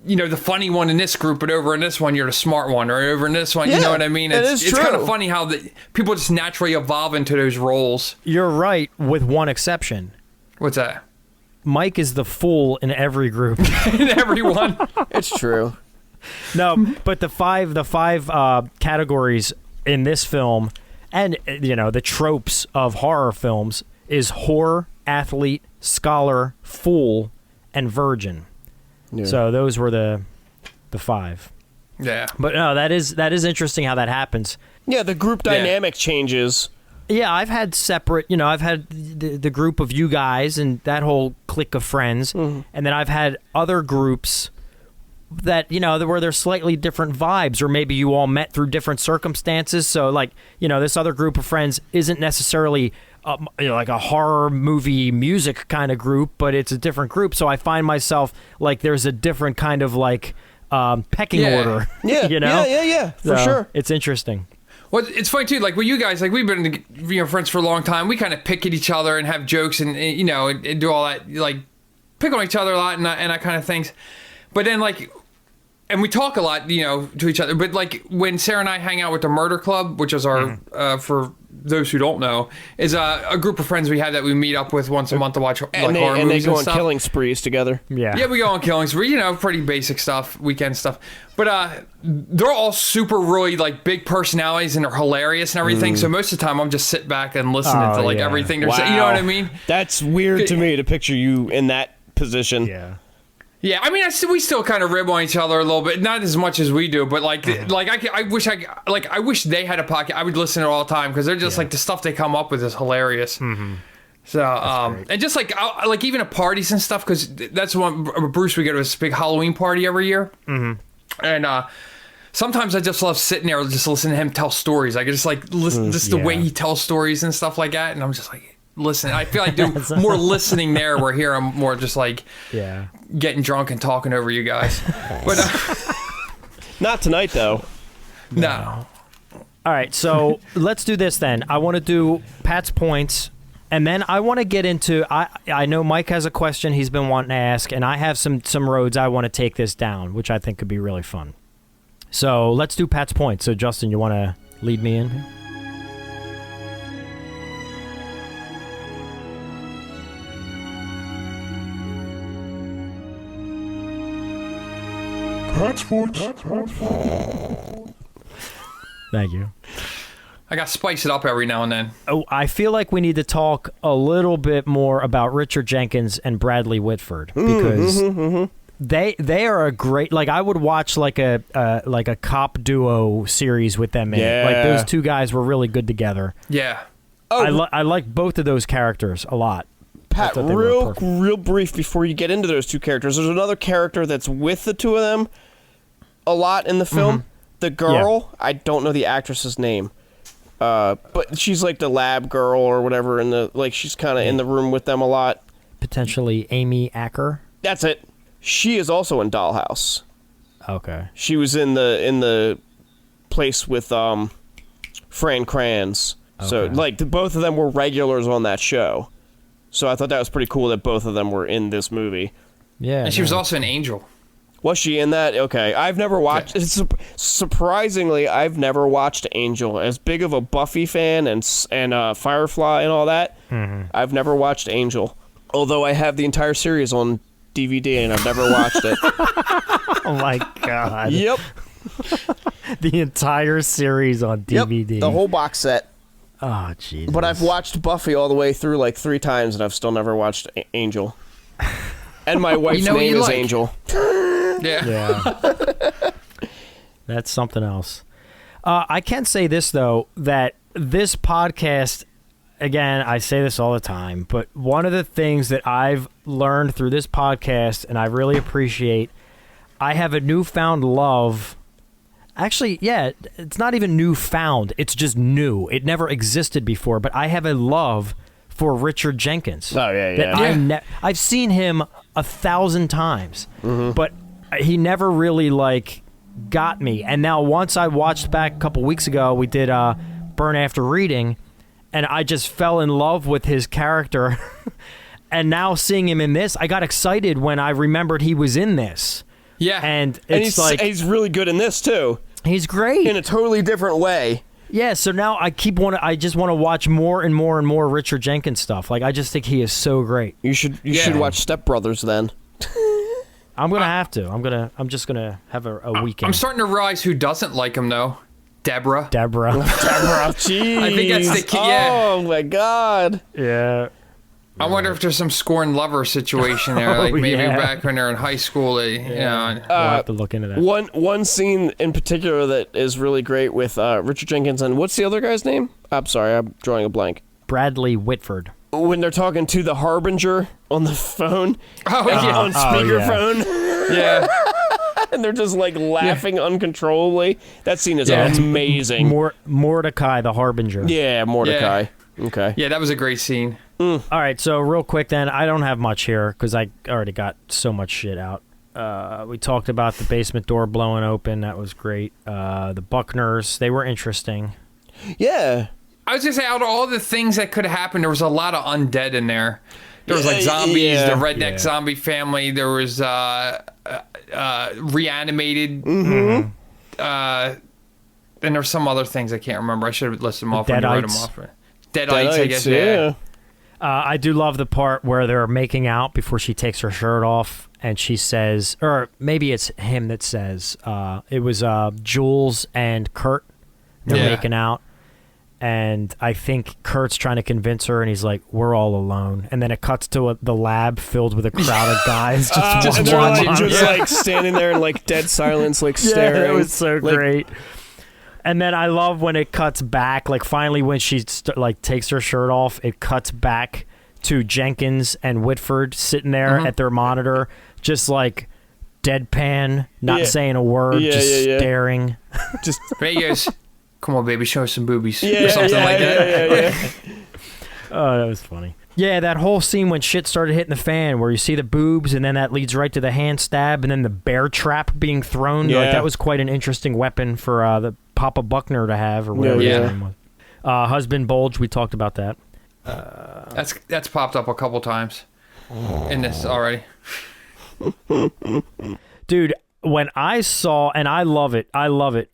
the funny one in this group, but over in this one you're the smart one, or over in this one, you know what I mean? It's kind of funny how people just naturally evolve into those roles. You're right, with one exception. What's that? Mike is the fool in every group. In every one. It's true. No, but the five categories in this film, and the tropes of horror films, is whore, athlete, scholar, fool, and virgin. Yeah. So those were the five. Yeah. But no, that is interesting how that happens. Yeah, the group dynamic changes. Yeah, I've had separate, I've had the group of you guys and that whole clique of friends, and then I've had other groups that, where there's slightly different vibes, or maybe you all met through different circumstances. So, like, this other group of friends isn't necessarily like a horror movie music kind of group, but it's a different group. So I find myself like there's a different kind of like pecking order. Yeah, yeah, for sure. It's interesting. Well, it's funny too. Like with you guys, like we've been friends for a long time. We kind of pick at each other and have jokes and and do all that, like pick on each other a lot and that kind of things. But then and we talk a lot, to each other. But like when Sarah and I hang out with the Murder Club, which is our for those who don't know, is a group of friends we have that we meet up with once a month to watch horror movies and they go on stuff. Killing sprees together. Yeah, we go on killing spree. Pretty basic stuff, weekend stuff. But they're all super really like big personalities and they're hilarious and everything. So most of the time I'm just sitting back and listening to like everything they're saying. You know what I mean? That's weird to me to picture you in that position. Yeah. Yeah, I mean, we still kind of rib on each other a little bit, not as much as we do, but I wish they had a podcast. I would listen to it all the time because they're just like the stuff they come up with is hilarious. Mm-hmm. So, and just like even at parties and stuff, because that's one Bruce, we go to this big Halloween party every year, and sometimes I just love sitting there just listening to him tell stories. I just like listen, just the way he tells stories and stuff like that, and I'm just like. listen. I feel like do more listening there, where here I'm more just like getting drunk and talking over you guys. But not tonight, though. No. All right, so let's do this then. I want to do Pat's points, and then I want to get into. I know Mike has a question he's been wanting to ask, and I have some roads I want to take this down, which I think could be really fun. So let's do Pat's points. So Justin, you want to lead me in? Pat's points. Thank you. I got to spice it up every now and then. Oh, I feel like we need to talk a little bit more about Richard Jenkins and Bradley Whitford because they are a great. Like I would watch like a cop duo series with them in it. Like those two guys were really good together. Yeah. Oh, I like both of those characters a lot. Pat, real brief before you get into those two characters. There's another character that's with the two of them a lot in the film. The girl, I don't know the actress's name, but she's like the lab girl or whatever. She's kind of in the room with them a lot. Potentially Amy Acker. That's it. She is also in Dollhouse. Okay. She was in the place with Fran Kranz. Okay. So both of them were regulars on that show. So I thought that was pretty cool that both of them were in this movie. Yeah. And she was also an angel. Was she in that? Okay. I've never watched... Yeah. Surprisingly, I've never watched Angel. As big of a Buffy fan and Firefly and all that, I've never watched Angel. Although I have the entire series on DVD and I've never watched it. Oh my God. Yep. The entire series on DVD. Yep, the whole box set. Oh, jeez. But I've watched Buffy all the way through like 3 times and I've still never watched Angel. And my wife's name is Angel. Yeah. That's something else. I can say this, though, that this podcast, again, I say this all the time, but one of the things that I've learned through this podcast, and I really appreciate, I have a newfound love. Actually, yeah, it's not even newfound. It's just new. It never existed before, but I have a love for Richard Jenkins. Oh, yeah. I've seen him 1,000 times, but he never really got me. And now once I watched back a couple weeks ago, we did Burn After Reading, and I just fell in love with his character. And now seeing him in this, I got excited when I remembered he was in this. Yeah. And he's really good in this too. He's great. In a totally different way. Yeah, so now I just want to watch more and more and more Richard Jenkins stuff. I just think he is so great. You should watch Step Brothers then. I'm gonna have to. I'm just gonna have a weekend. I'm starting to realize who doesn't like him though. Debra. Debra. Jeez. I think that's the key. Yeah. Oh my God. Yeah. I wonder if there's some scorned lover situation there, maybe back when they're in high school. We'll have to look into that. One scene in particular that is really great with Richard Jenkins and what's the other guy's name? I'm sorry, I'm drawing a blank. Bradley Whitford. When they're talking to the Harbinger on the phone. On speakerphone. Yeah. And they're just laughing uncontrollably. That scene is amazing. Mordecai, the Harbinger. Yeah, Mordecai. Yeah. Okay. Yeah, that was a great scene. All right, so real quick then, I don't have much here because I already got so much shit out. We talked about the basement door blowing open. That was great. The Buckners, they were interesting. Yeah. I was going to say, out of all the things that could have happened, there was a lot of undead in there. There was zombies, the redneck zombie family. There was reanimated. And there's some other things I can't remember. I should have listed them off when you wrote them off. Deadites, I guess. Yeah. I do love the part where they're making out before she takes her shirt off, and she says, or maybe it's him that says, it was Jules and Kurt. They're making out. And I think Kurt's trying to convince her, and he's like, "We're all alone." And then it cuts to the lab filled with a crowd of guys just watching. Just standing there in dead silence, staring. Yeah, it was so great. And then I love when it cuts back, finally when she takes her shirt off, it cuts back to Jenkins and Whitford sitting there at their monitor, just deadpan, not saying a word, staring. Just Vegas. Come on, baby, show us some boobies. Or something like that. Yeah. Oh, that was funny. Yeah, that whole scene when shit started hitting the fan, where you see the boobs, and then that leads right to the hand stab, and then the bear trap being thrown. Yeah. Like, that was quite an interesting weapon for the Papa Buckner to have, or whatever his name was. Husband bulge, we talked about that. That's popped up a couple times in this already. Dude, when I saw, and I love it,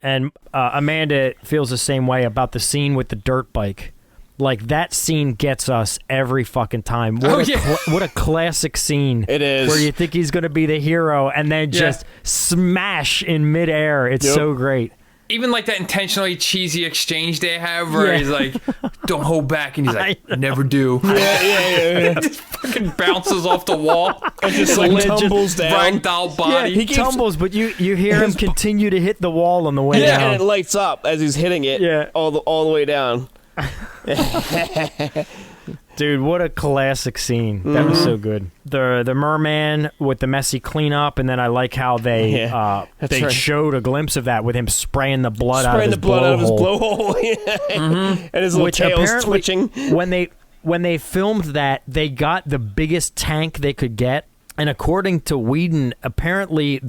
and Amanda feels the same way about the scene with the dirt bike. Like, that scene gets us every fucking time. What a classic scene. It is. Where you think he's going to be the hero, and then just smash in midair. It's so great. Even like that intentionally cheesy exchange they have where he's like, don't hold back. And he's like, never do. Yeah. Just fucking bounces off the wall. And just like tumbles down. Ragdoll body. Yeah, he tumbles, but you hear him continue to hit the wall on the way down. And it lights up as he's hitting it all the way down. Dude, what a classic scene. That was so good. The merman with the messy cleanup, and then I like how they showed a glimpse of that with him spraying the blood out of his blowhole. And his little tail's twitching. When they filmed that, they got the biggest tank they could get, and according to Whedon, apparently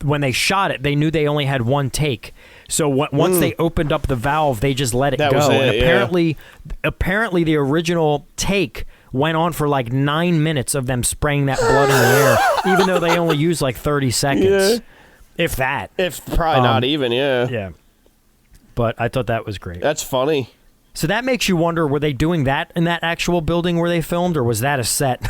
when they shot it, they knew they only had one take. So once they opened up the valve, they just let it go. And apparently the original take went on for like 9 minutes of them spraying that blood in the air, even though they only used like 30 seconds. Yeah. If that. Probably not even, Yeah. But I thought that was great. That's funny. So that makes you wonder, were they doing that in that actual building where they filmed, or was that a set?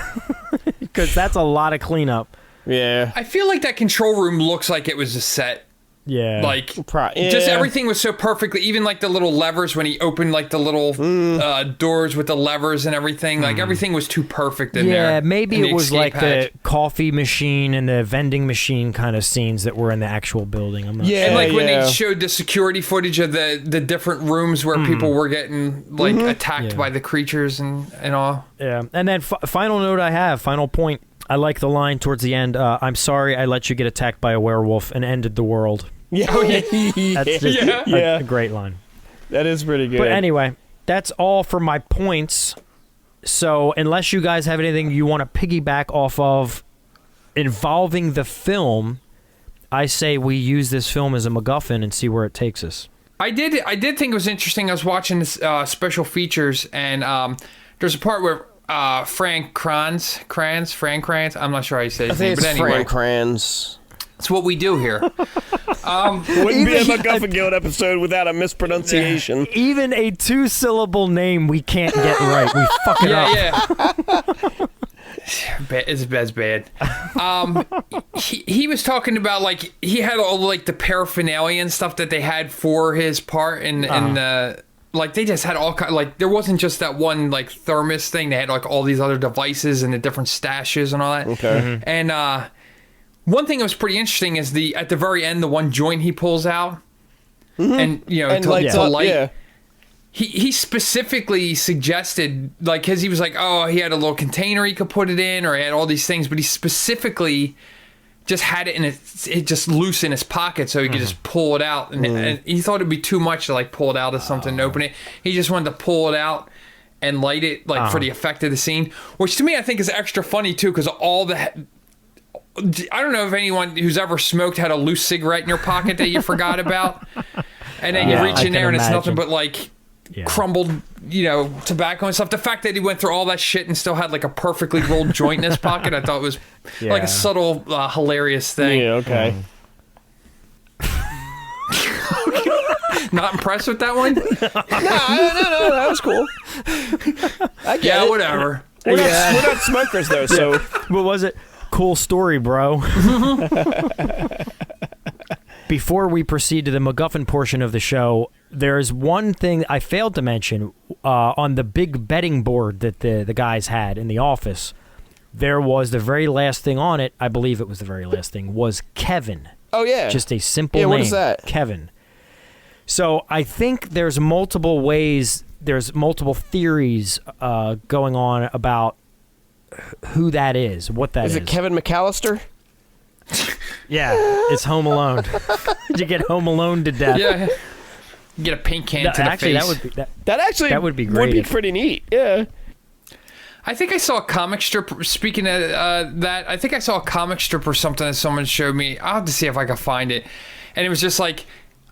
Because that's a lot of cleanup. Yeah. I feel like that control room looks like it was a set. Yeah. Like, just everything was so perfectly, even like the little levers when he opened like the little doors with the levers and everything, like everything was too perfect in there. Yeah, maybe it was like the coffee machine and the vending machine kind of scenes that were in the actual building. I'm not sure. And like when they showed the security footage of the different rooms where people were getting like attacked by the creatures and all. Yeah, and then final point. I like the line towards the end, I'm sorry I let you get attacked by a werewolf and ended the world. Yeah. That's just a great line. That is pretty good. But anyway, that's all for my points. So unless you guys have anything you want to piggyback off of involving the film, I say we use this film as a MacGuffin and see where it takes us. I did think it was interesting. I was watching this special features, and there's a part where Fran Kranz, I'm not sure how you say his name, but anyway. Fran Kranz. It's what we do here. Wouldn't be a MacGuffin Guild episode without a mispronunciation. Even a 2-syllable name we can't get right. We fuck it up. Yeah. It's bad. He was talking about, like, he had all like the paraphernalia and stuff that they had for his part, and like they just had all kind, like there wasn't just that one like thermos thing. They had like all these other devices and the different stashes and all that. Okay. And one thing that was pretty interesting is at the very end, the one joint he pulls out, and to light. He specifically suggested, like, because he was like, oh, he had a little container he could put it in, or he had all these things, but he specifically just had it it just loose in his pocket so he could just pull it out, and he thought it'd be too much to like pull it out of something and open it. He just wanted to pull it out and light it like for the effect of the scene, which to me I think is extra funny too, because I don't know if anyone who's ever smoked had a loose cigarette in your pocket that you forgot about, and then you reach in there and it's nothing but like crumbled, tobacco and stuff. The fact that he went through all that shit and still had like a perfectly rolled joint in his pocket, I thought was like a subtle, hilarious thing. Yeah, okay. Not impressed with that one? No, that was cool. I get it. Whatever. We're not smokers though, so. What was it? Cool story, bro. Before we proceed to the MacGuffin portion of the show, there's one thing I failed to mention on the big betting board that the guys had in the office. There was the very last thing on it, I believe it was the very last thing, was Kevin. Oh, yeah. Just a simple name. What is that? Kevin. So I think there's multiple ways, there's multiple theories going on about who that is, what that is. Is it Kevin McAllister? Yeah, it's Home Alone. Did you get Home Alone to death? Yeah. Get a paint can to the face. That would be great. Would be pretty neat. Yeah. I think I saw a comic strip. Speaking of that, I think I saw a comic strip or something that someone showed me. I'll have to see if I can find it. And it was just like,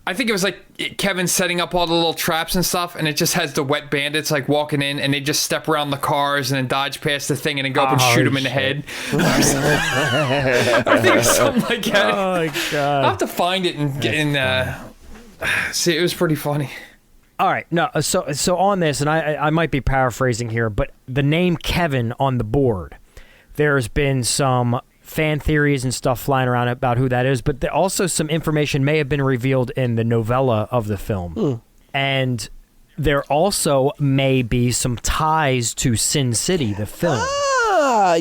I think it was like Kevin setting up all the little traps and stuff, and it just has the wet bandits like walking in, and they just step around the cars and then dodge past the thing and then go up and shoot him in the head. I think it's something like that. Oh my God. I'll have to find it and see. It was pretty funny. All right, no. So on this, and I might be paraphrasing here, but the name Kevin on the board, there's been some fan theories and stuff flying around about who that is, but also some information may have been revealed in the novella of the film. And there also may be some ties to Sin City, the film.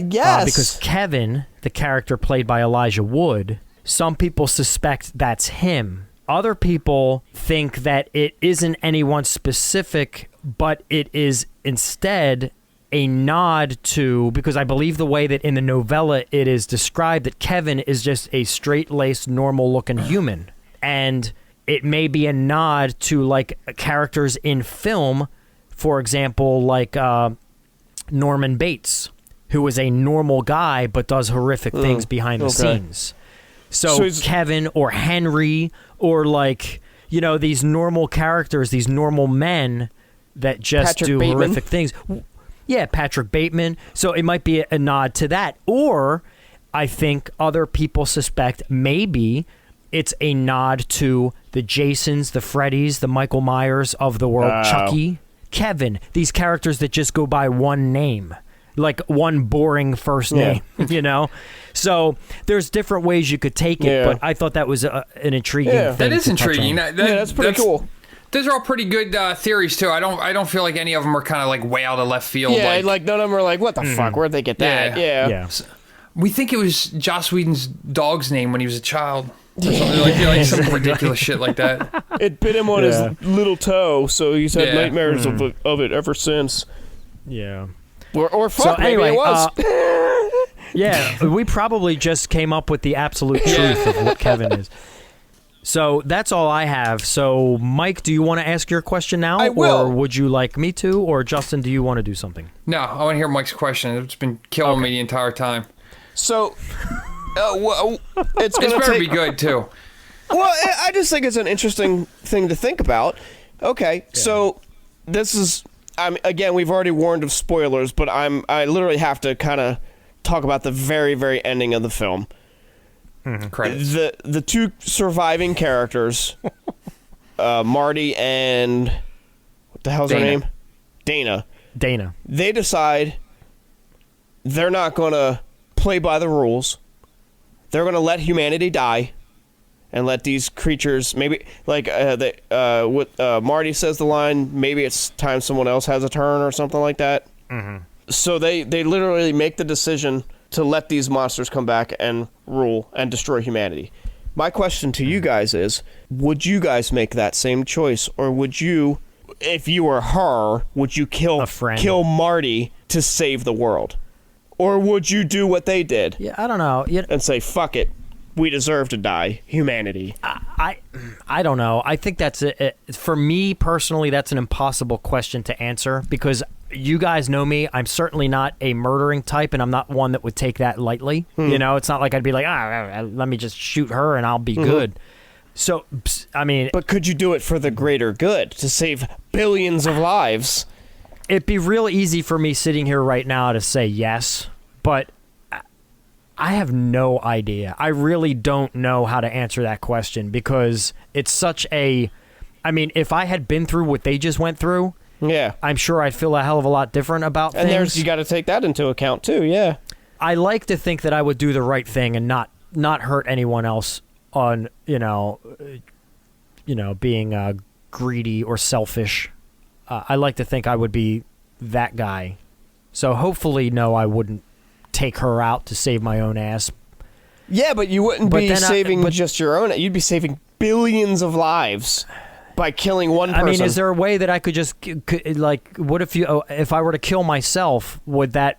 Yes. Because Kevin, the character played by Elijah Wood, some people suspect that's him. Other people think that it isn't anyone specific, but it is instead a nod to, because I believe the way that in the novella it is described that Kevin is just a straight-laced, normal-looking human. And it may be a nod to, like, characters in film, for example, like Norman Bates, who is a normal guy but does horrific things behind the scenes. So Kevin or Henry or, like, you know, these normal characters, these normal men that just Patrick do Bateman. horrific things. Yeah, Patrick Bateman. So it might be a nod to that. Or I think other people suspect maybe it's a nod to the Jasons, the Freddys, the Michael Myers of the world, Chucky, Kevin, these characters that just go by one name, like one boring first name, you know? So there's different ways you could take it, but I thought that was an intriguing thing. That is intriguing. That's pretty cool. Those are all pretty good theories too. I don't feel like any of them are kind of like way out of left field. Yeah, like none of them are like, what the fuck? Where'd they get that? Yeah. We think it was Joss Whedon's dog's name when he was a child. Or something like some ridiculous shit like that. It bit him on his little toe, so he's had nightmares of it ever since. Yeah. Or fuck, So anyway, maybe it was. Yeah, we probably just came up with the absolute truth of what Kevin is. So that's all I have. So, Mike, do you want to ask your question now? I will. Or would you like me to? Or, Justin, do you want to do something? No, I want to hear Mike's question. It's been killing me the entire time. So, it's going to better be good, too. Well, I just think it's an interesting thing to think about. Okay, so this is... again, we've already warned of spoilers, but I literally have to kind of talk about the very, very ending of the film. Credits. The two surviving characters, Marty and what the hell's her name? Dana. They decide they're not going to play by the rules. They're going to let humanity die and let these creatures, maybe like Marty says the line, maybe it's time someone else has a turn or something like that. So they literally make the decision to let these monsters come back and rule and destroy humanity. My question to you guys is, would you guys make that same choice, or would you, if you were her, would you kill Marty to save the world? Or would you do what they did? Yeah, I don't know. And say, fuck it, we deserve to die, humanity. I don't know. I think that's, for me personally, that's an impossible question to answer, because you guys know me. I'm certainly not a murdering type, and I'm not one that would take that lightly. You know, it's not like I'd be like, let me just shoot her and I'll be good. So, I mean... But could you do it for the greater good, to save billions of lives? It'd be real easy for me sitting here right now to say yes, but I have no idea. I really don't know how to answer that question, because it's such a... I mean, if I had been through what they just went through... Yeah, I'm sure I'd feel a hell of a lot different about things. And you got to take that into account too. Yeah, I like to think that I would do the right thing and not hurt anyone else on being greedy or selfish. I like to think I would be that guy. So hopefully, no, I wouldn't take her out to save my own ass. Yeah, but you wouldn't be saving just your own. You'd be saving billions of lives. By killing one person. I mean, is there a way that I could just what if I were to kill myself? Would that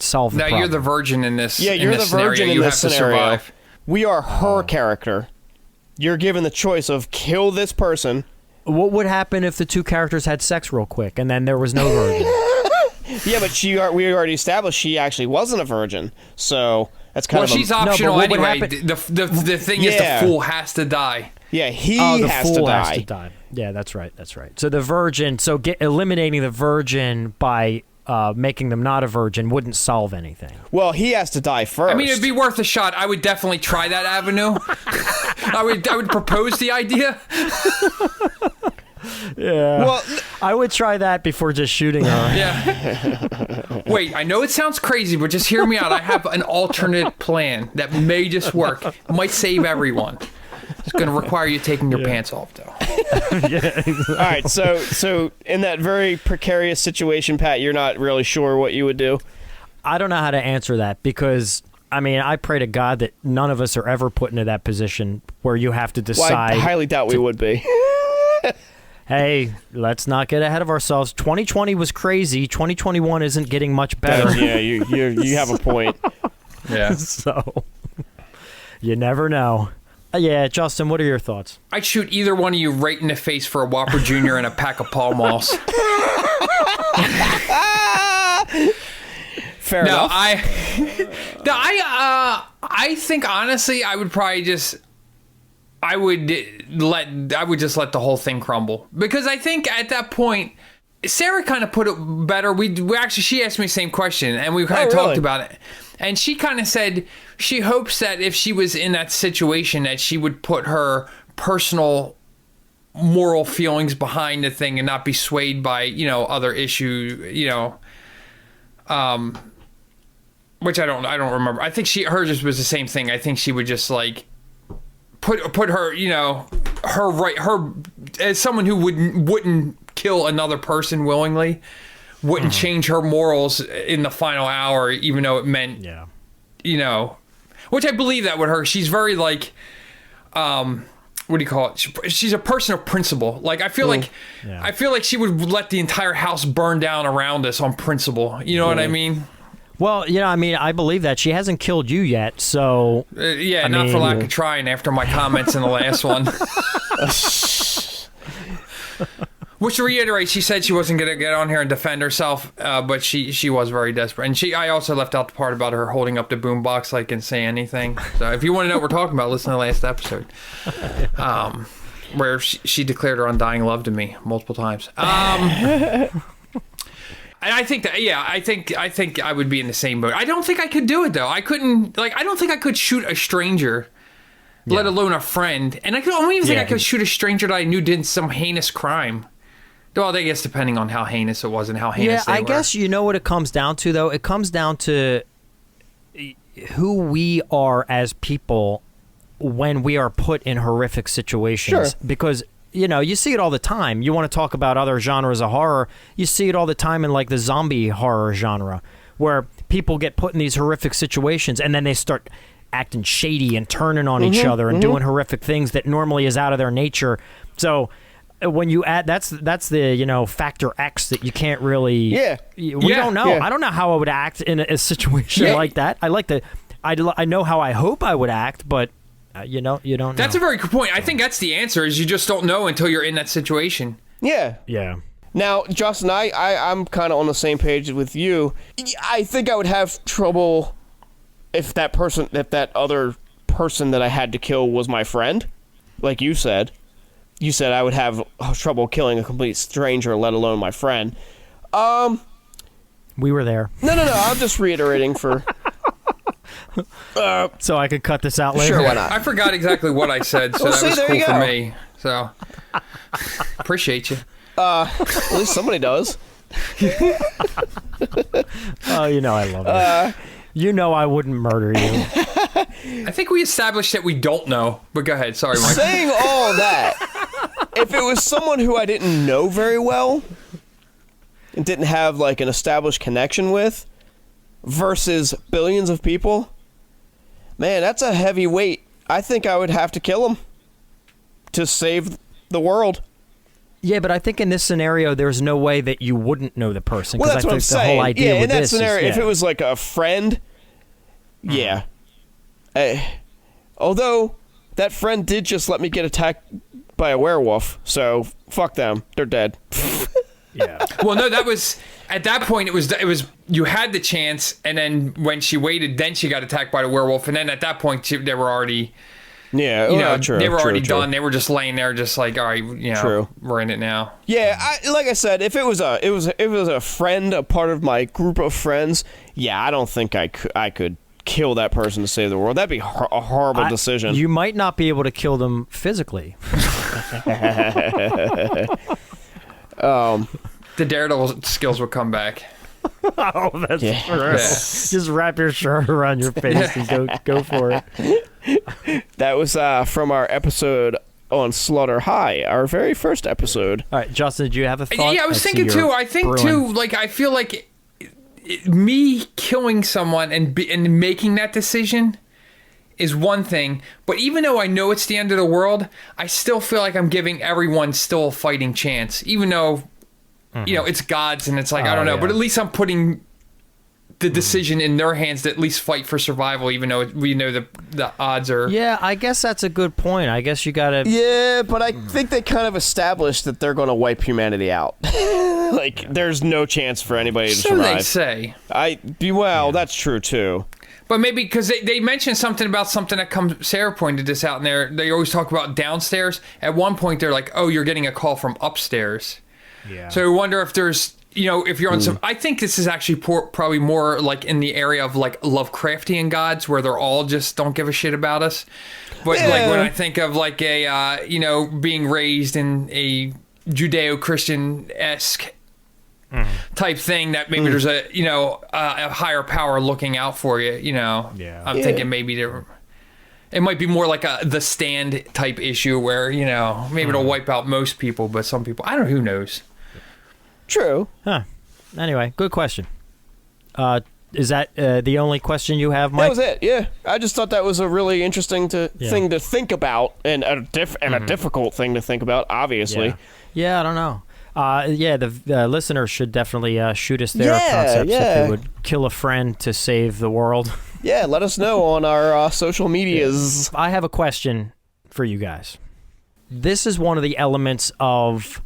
solve the problem? No, you're the virgin in this. Yeah, you're the virgin in this scenario. We are her character. You're given the choice of kill this person. What would happen if the two characters had sex real quick and then there was no virgin? Yeah, but we already established she actually wasn't a virgin, so that's kind of. Well, she's optional what anyway. would happen- The thing is, the fool has to die. Yeah, he the has fool to die. has to die. Yeah, that's right. That's right. So the virgin, eliminating the virgin by making them not a virgin wouldn't solve anything. Well, he has to die first. I mean, it'd be worth a shot. I would definitely try that avenue. I would propose the idea. Yeah. Well, I would try that before just shooting her. Yeah. Wait, I know it sounds crazy, but just hear me out. I have an alternate plan that may just work. It might save everyone. It's going to require you taking your pants off, though. All right, so in that very precarious situation, Pat, you're not really sure what you would do? I don't know how to answer that because, I mean, I pray to God that none of us are ever put into that position where you have to decide. Well, I highly doubt we would be. Hey, let's not get ahead of ourselves. 2020 was crazy. 2021 isn't getting much better. Yeah, you have a point. Yeah. So, you never know. Yeah, Justin, what are your thoughts? I'd shoot either one of you right in the face for a Whopper Jr. and a pack of Pall Malls. Fair enough. I think honestly, I would probably just, I would just let the whole thing crumble, because I think at that point, Sarah kind of put it better. We actually, she asked me the same question, and we kind of talked about it, and she kind of said she hopes that if she was in that situation, that she would put her personal moral feelings behind the thing and not be swayed by, other issue, which I don't remember. I think hers just was the same thing. I think she would just like put her, her as someone who wouldn't kill another person willingly, wouldn't change her morals in the final hour, even though it meant, which I believe that with her. She's very like, what do you call it? She's a person of principle. Like, I feel like she would let the entire house burn down around us on principle. You know what I mean? Well, I believe that. She hasn't killed you yet, so... not for lack of trying after my comments in the last one. Which, to reiterate, she said she wasn't going to get on here and defend herself, but she was very desperate. And I also left out the part about her holding up the boombox like and say anything. So if you want to know what we're talking about, listen to the last episode. Where she declared her undying love to me multiple times. And I think that, I think I would be in the same boat. I don't think I could do it, though. I couldn't, I don't think I could shoot a stranger, let alone a friend. And I don't even think I could shoot a stranger that I knew did some heinous crime. Well, I guess depending on how heinous it was and how heinous they were. I guess you know what it comes down to, though? It comes down to who we are as people when we are put in horrific situations. Sure. Because... you see it all the time. You want to talk about other genres of horror, you see it all the time in like the zombie horror genre, where people get put in these horrific situations and then they start acting shady and turning on each other and doing horrific things that normally is out of their nature. So when you add, that's the, factor X that you can't really, we don't know. Yeah. I don't know how I would act in a situation like that. I know how I hope I would act, but you don't know. That's a very good point. I think that's the answer, is you just don't know until you're in that situation. Yeah. Yeah. Now, Justin, I'm kind of on the same page with you. I think I would have trouble if that other person that I had to kill was my friend, like you said. You said I would have trouble killing a complete stranger, let alone my friend. We were there. No. I'm just reiterating for... so I could cut this out later. Sure, why not? I forgot exactly what I said, so that was cool for me. So, appreciate you. At least somebody does. Oh, I love it. I wouldn't murder you. I think we established that we don't know, but go ahead. Sorry, Mike. Saying all that, if it was someone who I didn't know very well and didn't have like an established connection with versus billions of people, man, that's a heavy weight. I think I would have to kill him to save the world. Yeah, but I think in this scenario, there's no way that you wouldn't know the person. Well, that's what I'm saying. Whole idea with in that this scenario, if it was like a friend, although that friend did just let me get attacked by a werewolf, so fuck them. They're dead. Yeah. Well, no, that was at that point. It was you had the chance, and then when she waited, then she got attacked by the werewolf, and then at that point they were already. Yeah, true. They were already true. done. They were just laying there, just like, all right, True. we're in it now. Yeah, like I said, if it was a friend, a part of my group of friends, yeah, I don't think I could kill that person to save the world. That'd be a horrible decision. You might not be able to kill them physically. The Daredevil skills will come back. Oh, that's true. Yeah. Just wrap your shirt around your face and go for it. That was from our episode on Slaughter High, our very first episode. All right, Justin, did you have a thought? Yeah, I was thinking too. I think too. Like, I feel like me killing someone and making that decision is one thing, but even though I know it's the end of the world, I still feel like I'm giving everyone still a fighting chance, even though it's gods and it's like I don't know, but at least I'm putting the decision in their hands to at least fight for survival, even though we know the odds are. Yeah, I guess that's a good point. I guess you gotta. Yeah, but I think they kind of established that they're going to wipe humanity out. Like, there's no chance for anybody to survive. So they say. That's true too. But maybe because they mentioned something that comes. Sarah pointed this out in there. They always talk about downstairs. At one point, they're like, "Oh, you're getting a call from upstairs." Yeah. So I wonder if there's, if you're on some. I think this is actually probably more like in the area of like Lovecraftian gods, where they're all just don't give a shit about us. But like when I think of like a being raised in a Judeo-Christian-esque type thing, that maybe there's a higher power looking out for you. Yeah. I'm thinking maybe it might be more like the Stand type issue where maybe it'll wipe out most people, but some people, I don't know, who knows. True. Huh. Anyway, good question. Is that the only question you have, Mike? That was it. Yeah, I just thought that was a really interesting thing to think about, and a difficult thing to think about. Obviously. Yeah, I don't know. The listeners should definitely shoot us their concepts if they would kill a friend to save the world. Yeah, let us know on our social medias. I have a question for you guys. This is one of the elements of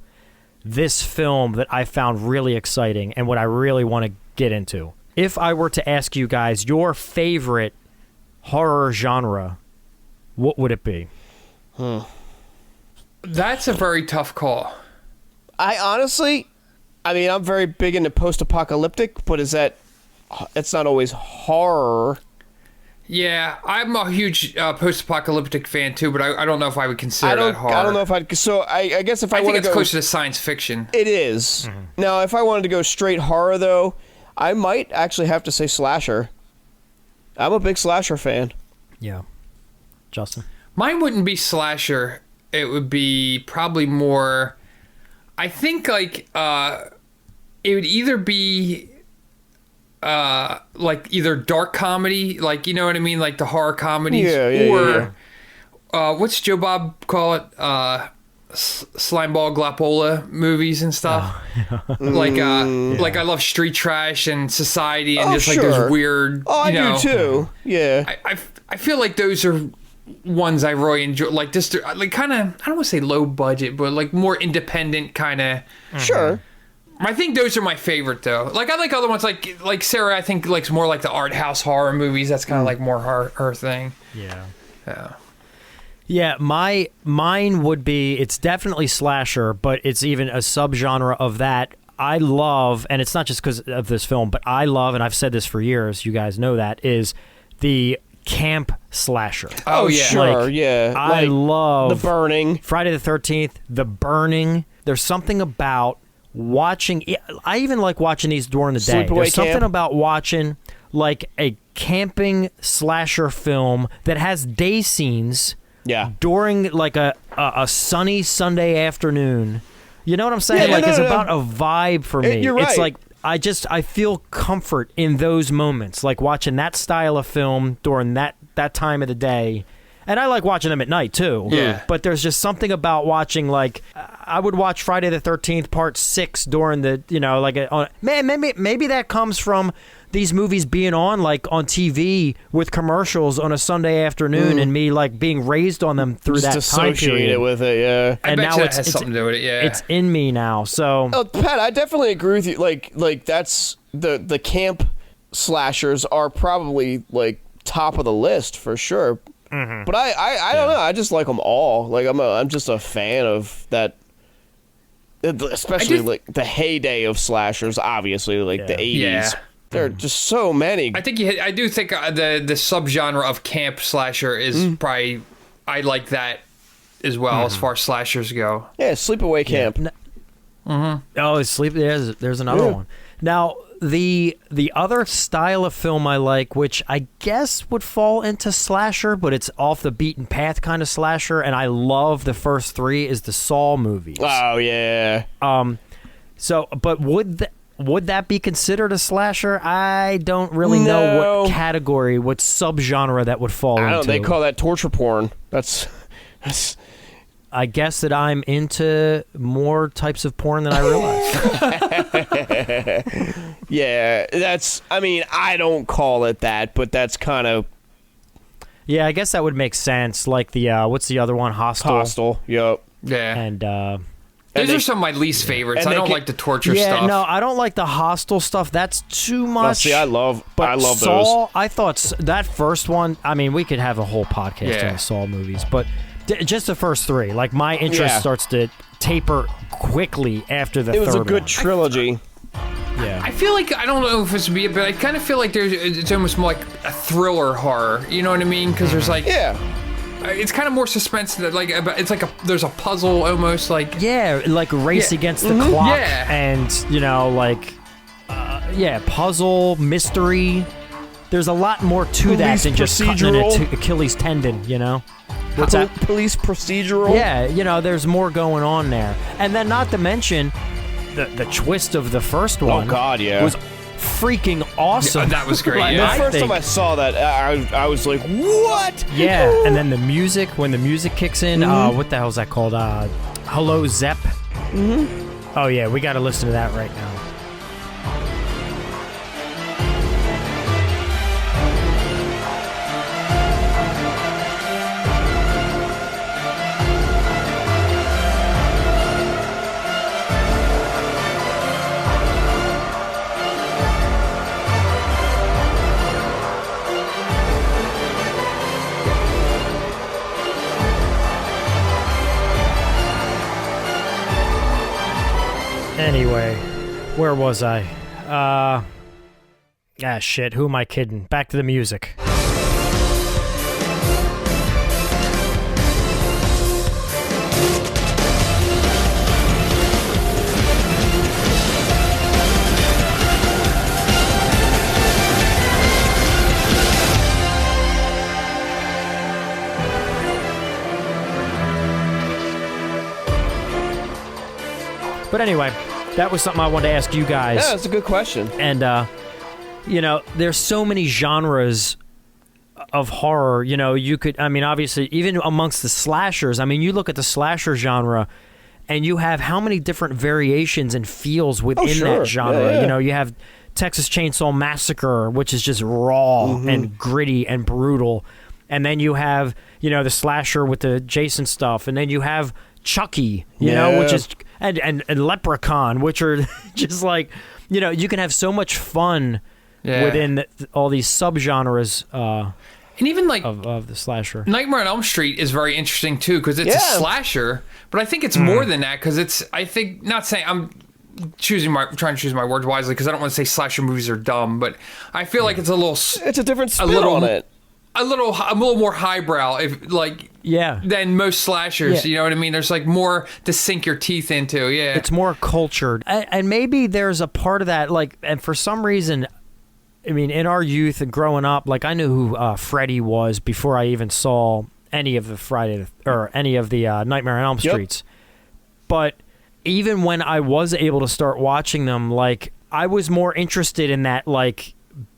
this film that I found really exciting and what I really want to get into. If I were to ask you guys your favorite horror genre, what would it be? That's a very tough call. I honestly, I'm very big into post-apocalyptic, but it's not always horror. Yeah, I'm a huge post-apocalyptic fan too, but I don't know if I would consider that horror. I don't know if I'd. So I guess if I want to go, think it's closer to science fiction. It is. Mm-hmm. Now, if I wanted to go straight horror, though, I might actually have to say slasher. I'm a big slasher fan. Yeah, Justin. Mine wouldn't be slasher. It would be probably more. I think like it would either be. Like either dark comedy, like you know what I mean, like the horror comedies, or what's Joe Bob call it? Slimeball Glapola movies and stuff. Like I love Street Trash and Society and just like those weird. Oh, I do too. Yeah. I feel like those are ones I really enjoy. Like just like kind of, I don't want to say low budget, but like more independent kind of. Sure. I think those are my favorite though. Like I like other ones like Sarah. I think likes more like the art house horror movies. That's kind of like more her thing. Yeah. Yeah. Yeah. Mine would be. It's definitely slasher, but it's even a subgenre of that. I love, and it's not just because of this film, but I love, and I've said this for years. You guys know that is the camp slasher. Oh yeah. Sure. Yeah. I love The Burning, Friday the 13th, The Burning. There's something about watching. I even like watching these during the day. There's something about watching like a camping slasher film that has day scenes during like a sunny Sunday afternoon. You know what I'm saying? It's about a vibe for me. You're right. It's like I feel comfort in those moments, like watching that style of film during that time of the day. And I like watching them at night too. Yeah. But there's just something about watching, like, I would watch Friday the 13th Part 6 during the, maybe that comes from these movies being on like on TV with commercials on a Sunday afternoon, and me like being raised on them through Just that time associate period. it with it, yeah. I And bet now that it's has something to do with it. Yeah, it's in me now. So Pat, I definitely agree with you. Like that's the camp slashers are probably like top of the list for sure. But I don't know. I just like them all. Like I'm just a fan of that. Especially like the heyday of slashers, obviously, like the 80s. Yeah. There are just so many. I do think the subgenre of camp slasher is probably, I like that as well as far as slashers go. Yeah, sleepaway camp. Oh, sleep. There's another one. Now, the other style of film I like, which I guess would fall into slasher, but it's off the beaten path kind of slasher, and I love the first three, is the Saw movies. Oh yeah. So, but would that be considered a slasher? I don't really know what category, what subgenre that would fall into. I don't know. They call that torture porn. That's. I guess that I'm into more types of porn than I realize. Yeah, that's. I mean, I don't call it that, but that's kind of. Yeah, I guess that would make sense. Like the what's the other one? Hostel. Yep. Yeah. And those are some of my least favorites. I don't like the torture yeah, stuff. no, I don't like the Hostel stuff. That's too much. See, I love Saw, those. I thought that first one. I mean, we could have a whole podcast Yeah. on the Saw movies, but just the first three. Like my interest starts to taper quickly after the third one. It was a good trilogy. Yeah. I feel like, I don't know if it's me, but I kind of feel like it's almost more like a thriller horror. You know what I mean? Because there's like, it's kind of more suspense. That like it's like there's a puzzle almost like. Yeah, like race against the clock, and like, puzzle, mystery. There's a lot more to that than just cutting an Achilles tendon. You know. What's that? Police procedural. Yeah, there's more going on there, and then not to mention the twist of the first one. Oh God, yeah. Was freaking awesome. Yeah, that was great. Like, yeah. The first time I saw that, I was like, what? Yeah, and then the music, when the music kicks in, what the hell is that called? Hello, Zepp? Oh, yeah, we got to listen to that right now. Anyway, where was I? Shit, who am I kidding? Back to the music. But anyway, that was something I wanted to ask you guys. Yeah, that's a good question. And, there's so many genres of horror. You could, obviously, even amongst the slashers, you look at the slasher genre, and you have how many different variations and feels within that genre. Yeah. You have Texas Chainsaw Massacre, which is just raw and gritty and brutal. And then you have, the slasher with the Jason stuff. And then you have Chucky, which is... And Leprechaun, which are just like, you can have so much fun within all these subgenres and even like of the slasher. Nightmare on Elm Street is very interesting too because it's a slasher, but I think it's more than that because it's, I think, not saying I'm trying to choose my words wisely because I don't want to say slasher movies are dumb, but I feel like it's a little, it's a different spin on it. A little more highbrow, than most slashers. You know what I mean? There's like more to sink your teeth into. Yeah, it's more cultured, and maybe there's a part of that. Like, and for some reason, in our youth and growing up, like I knew who Freddy was before I even saw any of the any of the Nightmare on Elm Streets. But even when I was able to start watching them, like I was more interested in that, like.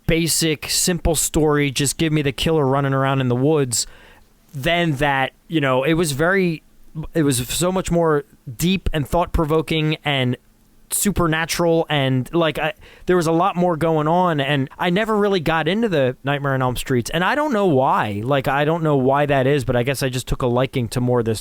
Basic, simple story, just give me the killer running around in the woods, then that, it was so much more deep and thought-provoking and supernatural, and like there was a lot more going on, and I never really got into the Nightmare on Elm Streets, and I don't know why. Like, I don't know why that is, but I guess I just took a liking to more the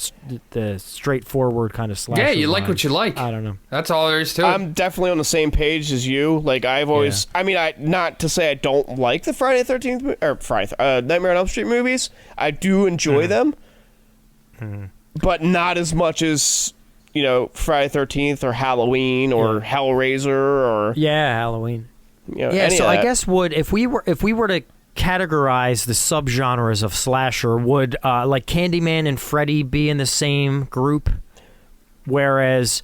straightforward kind of slasher. Yeah, you like vibe. what you like. I don't know. That's all there is to it. I'm definitely on the same page as you. Like, I've always, I mean, not to say I don't like the Friday the 13th or Nightmare on Elm Street movies. I do enjoy them, but not as much as, you know, Friday the 13th or Halloween or Hellraiser or Halloween. You know, Yeah, any so of I that. guess if we were to categorize the subgenres of slasher, would like Candyman and Freddy be in the same group, whereas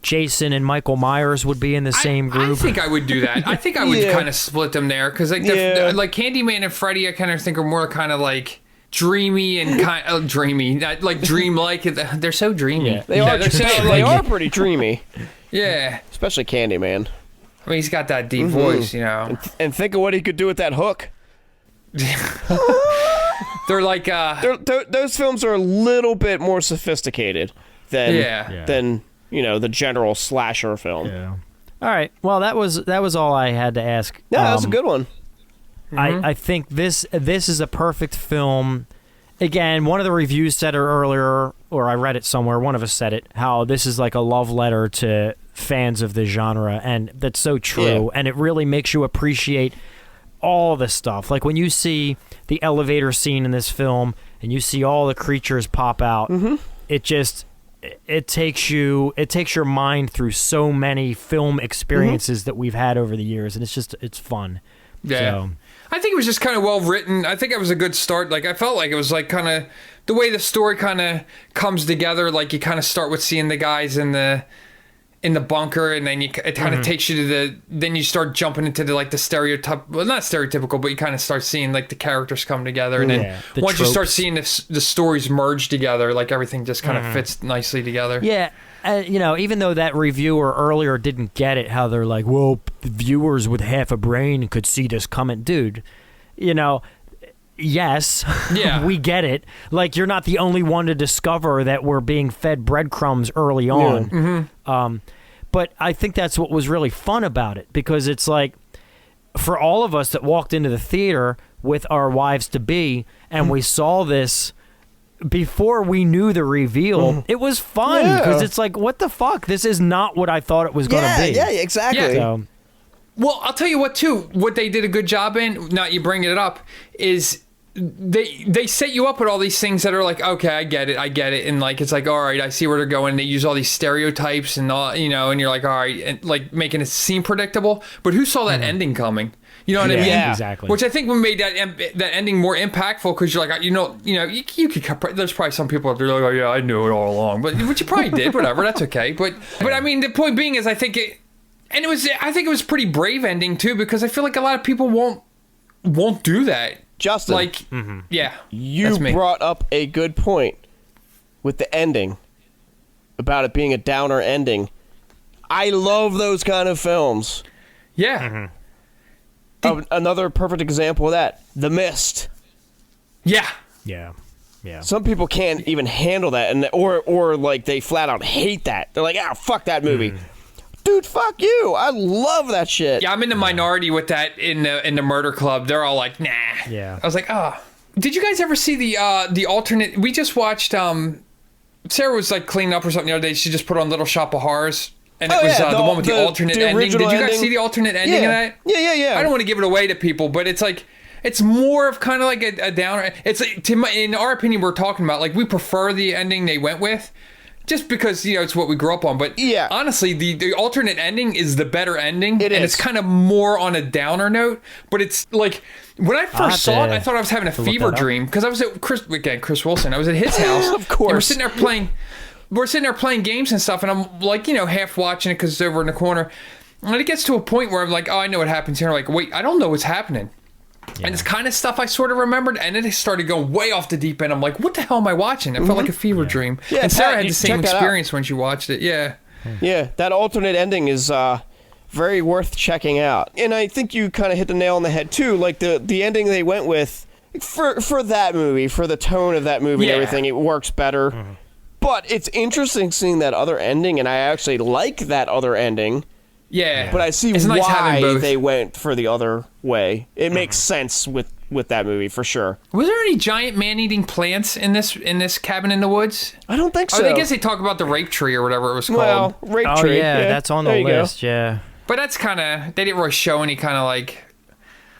Jason and Michael Myers would be in the same group? I think I would do that. I think I would kind of split them there, because like Candyman and Freddy, I kind of think are more kind of like dreamy and kind of dreamy, not like dreamlike. They're so dreamy. Yeah. They are. they're so, They are pretty dreamy, Yeah, especially Candyman. I mean, he's got that deep voice, you know. And think of what he could do with that hook. They're like Those films are a little bit more sophisticated than you know, the general slasher film. Yeah. All right. Well, that was all I had to ask. Yeah, that was a good one. I think this is a perfect film. Again, one of the reviews said it earlier, or I read it somewhere, one of us said it, how this is like a love letter to fans of the genre, and that's so true. And it really makes you appreciate all the stuff. Like when you see the elevator scene in this film and you see all the creatures pop out, it takes your mind through so many film experiences that we've had over the years, and it's fun. Yeah. So, I think it was just kind of well written. I think it was a good start. Like, I felt like it was like kind of the way the story kind of comes together. Like, you kind of start with seeing the guys in the bunker, and then it kind of takes you to then you start jumping into the stereotype. Well, not stereotypical, but you kind of start seeing like the characters come together, and then once you start seeing the stories merge together, like everything just kind of fits nicely together. Yeah. You know, even though that reviewer earlier didn't get it, how they're like, well, viewers with half a brain could see this coming. Dude, you know, yes, we get it. Like, you're not the only one to discover that we're being fed breadcrumbs early on. But I think that's what was really fun about it, because it's like, for all of us that walked into the theater with our wives-to-be and we saw this before we knew the reveal, it was fun, because it's like, what the fuck? This is not what I thought it was going to be. Yeah, exactly. Yeah. So, Well, I'll tell you what, too. What they did a good job in, not you bringing it up, is they set you up with all these things that are like, okay, I get it, and like, it's like, all right, I see where they're going. They use all these stereotypes and all, you know, and you're like, all right, and like making it seem predictable. But who saw that ending coming? You know what I mean? Yeah, exactly. Which I think made that ending more impactful, because you're like, you could. There's probably some people out there like, oh yeah, I knew it all along, but which you probably did. Whatever, that's okay. But I mean, the point being is, I think it was a pretty brave ending too, because I feel like a lot of people won't do that. Justin, Like, yeah, you that's me. brought up a good point with the ending, about it being a downer ending. I love those kind of films. Yeah. Another perfect example of that, The Mist. Yeah. yeah. Some people can't even handle that, and or like they flat out hate that. They're like, fuck that movie. Dude, fuck you. I love that shit. Yeah, I'm in the minority with that in the Murder Club. They're all like, nah. Yeah. I was like, oh. Did you guys ever see the alternate? We just watched. Sarah was like cleaning up or something the other day. She just put on Little Shop of Horrors, and it was the one with the alternate ending. Did you guys ending? see the alternate ending of that? Yeah. I don't want to give it away to people, but it's like, it's more of kind of like a downer. It's like, in our opinion, we're talking about, like, we prefer the ending they went with, just because, you know, it's what we grew up on. But yeah, honestly, the alternate ending is the better ending. It's kind of more on a downer note. But it's like, when I first saw it, I thought I was having a fever dream, because I was at Chris Wilson. I was at his house. Of course. And we're sitting there playing games and stuff, and I'm like, you know, half watching it because it's over in the corner. And it gets to a point where I'm like, oh, I know what happens here. I'm like, wait, I don't know what's happening. Yeah. And it's kind of stuff I sort of remembered, and then it started going way off the deep end. I'm like, what the hell am I watching? It felt like a fever dream. Yeah, and Sarah Pat, had the same experience when she watched it. Yeah. Yeah, that alternate ending is very worth checking out. And I think you kind of hit the nail on the head, too. Like, the ending they went with, for that movie, for the tone of that movie and everything, it works better. But it's interesting seeing that other ending, and I actually like that other ending. Yeah. But I see it's nice having why both. they went for the other way. It makes sense with that movie for sure. Was there any giant man-eating plants in this cabin in the woods? I don't think so. I guess they talk about the rape tree or whatever it was called. Well, rape Oh tree. yeah, that's on the there you list. go. Yeah. But that's kind of, they didn't really show any kind of like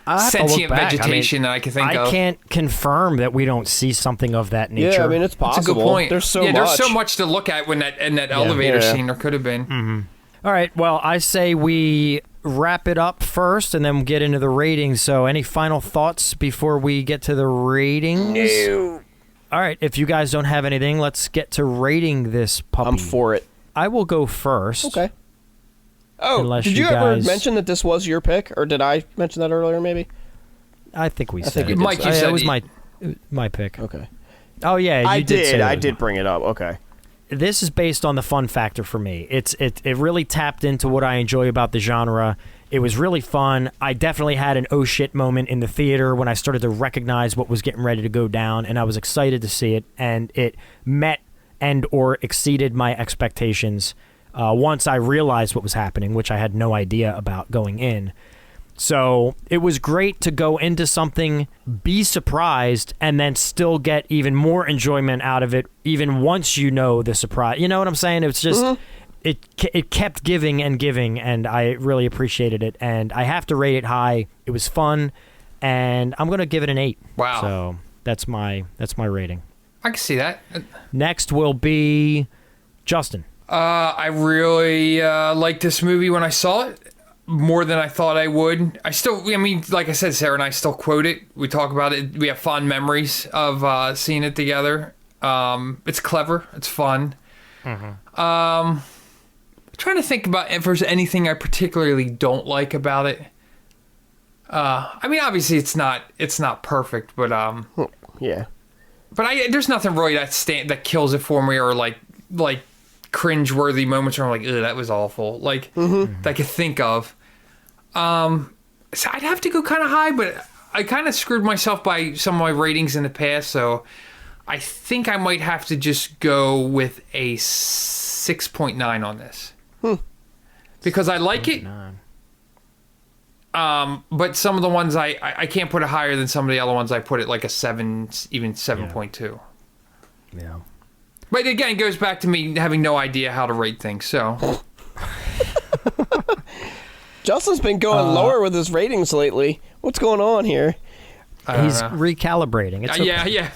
I'll have to look sentient back. vegetation that I can think of. I can't confirm that we don't see something of that nature. Yeah, I mean, it's That's possible. a good point. There's so yeah, much. there's so much to look at when in that elevator Yeah. scene. There could have been. All right, well, I say we wrap it up first and then get into the ratings. So any final thoughts before we get to the ratings? No. All right, if you guys don't have anything, let's get to rating this puppy. I'm for it. I will go first. Okay. Oh, Unless did you you ever guys- mention that this was your pick, or did I mention that earlier? Maybe. I think we said think it. you did Mike, you said it was it. my pick. Okay. Oh yeah, you I did. Say I it. did bring it up. Okay. This is based on the fun factor for me. It really tapped into what I enjoy about the genre. It was really fun. I definitely had an oh shit moment in the theater when I started to recognize what was getting ready to go down, and I was excited to see it, and it met and or exceeded my expectations once I realized what was happening, which I had no idea about going in. So it was great to go into something, be surprised, and then still get even more enjoyment out of it, even once you know the surprise. You know what I'm saying? It's just, it kept giving and giving, and I really appreciated it. And I have to rate it high. It was fun, and I'm going to give it an 8. Wow. So that's my rating. I can see that. Next will be Justin. I really liked this movie when I saw it. More than I thought I would. I mean, like I said, Sarah and I still quote it. We talk about it. We have fond memories of seeing it together. It's clever. It's fun. Trying to think about if there's anything I particularly don't like about it. I mean, obviously it's not perfect, but Yeah. but there's nothing really that kills it for me, or like cringe-worthy moments where I'm like, ugh, that was awful. Like, that I could think of. So I'd have to go kind of high, but I kind of screwed myself by some of my ratings in the past, so I think I might have to just go with a 6.9 on this. Because I like it. But some of the ones I can't put it higher than some of the other ones. I put it like a 7, even 7.2. Yeah. But again, it goes back to me having no idea how to rate things, so. Justin's been going lower with his ratings lately. What's going on here? He's recalibrating. It's okay. Yeah.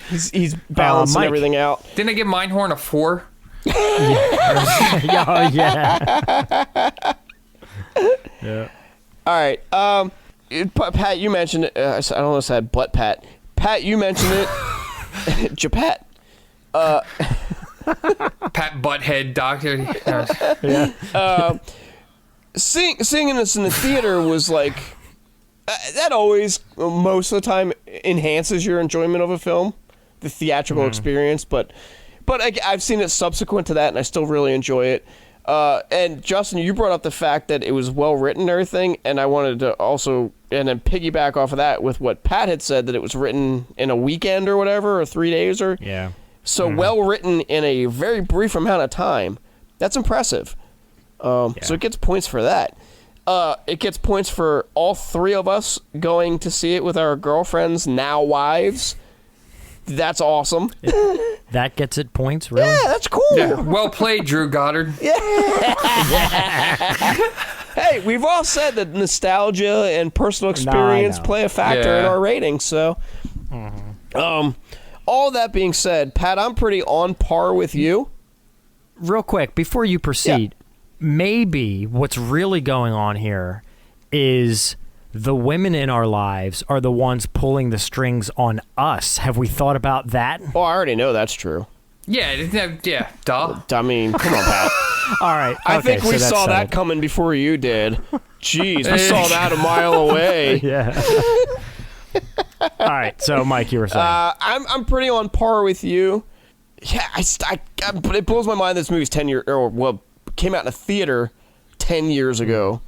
He's balancing Mike. everything out. Didn't I give Mindhorn a 4? Oh, yeah. Yeah. All right. Pat, you mentioned it. I don't know if I said butt Pat. Pat, you mentioned it. Japat. Pat Butthead Doctor. Yeah. Seeing this in the theater was like that always most of the time enhances your enjoyment of a film, the theatrical experience. But I've seen it subsequent to that, and I still really enjoy it. And Justin, you brought up the fact that it was well written and everything, and I wanted to also and then piggyback off of that with what Pat had said, that it was written in a weekend or whatever, or 3 days or Yeah. so well written in a very brief amount of time. That's impressive. So it gets points for that. It gets points for all three of us going to see it with our girlfriends, now wives. That's awesome. That gets it points, really? Yeah, that's cool. Yeah. Well played, Drew Goddard. Hey, we've all said that nostalgia and personal experience know. play a factor in Yeah. our ratings. So, all that being said, Pat, I'm pretty on par with you. Real quick, before you proceed, maybe what's really going on here is the women in our lives are the ones pulling the strings on us. Have we thought about that? Oh, I already know that's true. Yeah, duh. I mean, come on, Pat. All right. I think we so that's saw that settled. coming before you did. Jeez, we saw that a mile away. Yeah. All right. So, Mike, you were saying. I'm pretty on par with you. Yeah, but it blows my mind this movie's 10 years, or well, came out in a theater 10 years ago.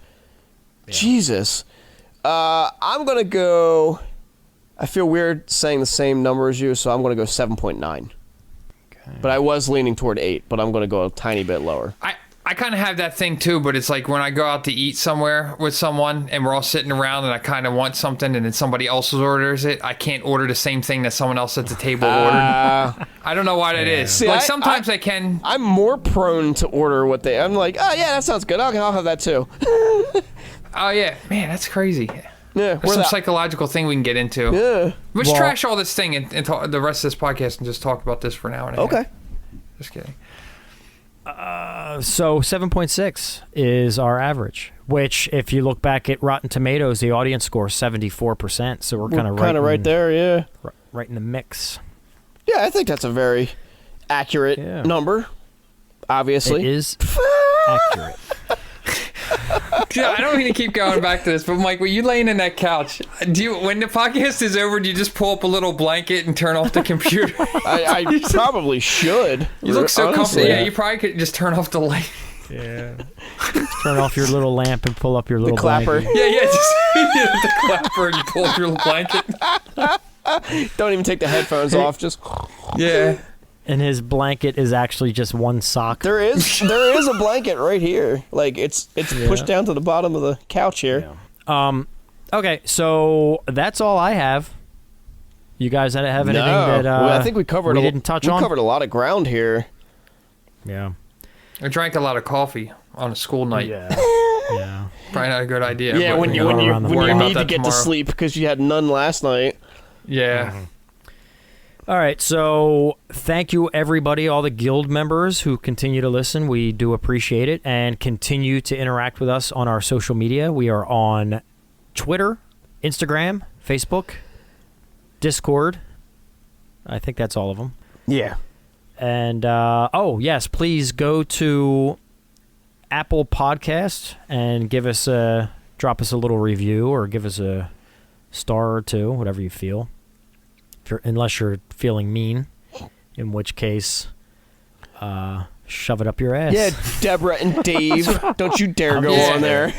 Yeah. Jesus. I'm gonna go. I feel weird saying the same number as you, so I'm gonna go 7.9. Okay. But I was leaning toward 8, but I'm going to go a tiny bit lower. I kind of have that thing too, but it's like when I go out to eat somewhere with someone and we're all sitting around and I kind of want something and then somebody else orders it, I can't order the same thing that someone else at the table ordered. I don't know why that is. See, like sometimes I can. I'm more prone to order what I'm like, oh yeah, that sounds good. I'll have that too. Oh yeah, man, that's crazy. Yeah, There's some psychological thing we can get into. Yeah. Let's trash all this thing and talk the rest of this podcast and just talk about this for an hour and a half. Okay. Just kidding. So 7.6 is our average, which if you look back at Rotten Tomatoes, the audience score is 74%. So we're kind of right there, yeah. Right in the mix. Yeah, I think that's a very accurate number. Obviously. It is accurate. Yeah, I don't mean to keep going back to this, but Mike, when you laying in that couch, when the podcast is over, do you just pull up a little blanket and turn off the computer? I probably should. You look so comfortable. Yeah, you probably could just turn off the light. Yeah. Turn off your little lamp and pull up your little clapper. blanket. Yeah, just the clapper and you pull up your little blanket. Don't even take the headphones off. Just yeah. And his blanket is actually just one sock. There is a blanket right here. Like it's pushed down to the bottom of the couch here. Yeah. Okay, so that's all I have. You guys have anything that I think we covered. We didn't touch on. We covered a lot of ground here. Yeah. I drank a lot of coffee on a school night. Yeah. Yeah. Probably not a good idea. Yeah, when you need to get to sleep because you had none last night. Yeah. Mm-hmm. All right, so thank you, everybody, all the guild members who continue to listen. We do appreciate it and continue to interact with us on our social media. We are on Twitter, Instagram, Facebook, Discord. I think that's all of them. Yeah. And, yes, please go to Apple Podcast and drop us a little review or give us a star or two, whatever you feel. Unless you're feeling mean, in which case, shove it up your ass. Yeah, Debra and Dave, don't you dare go on there.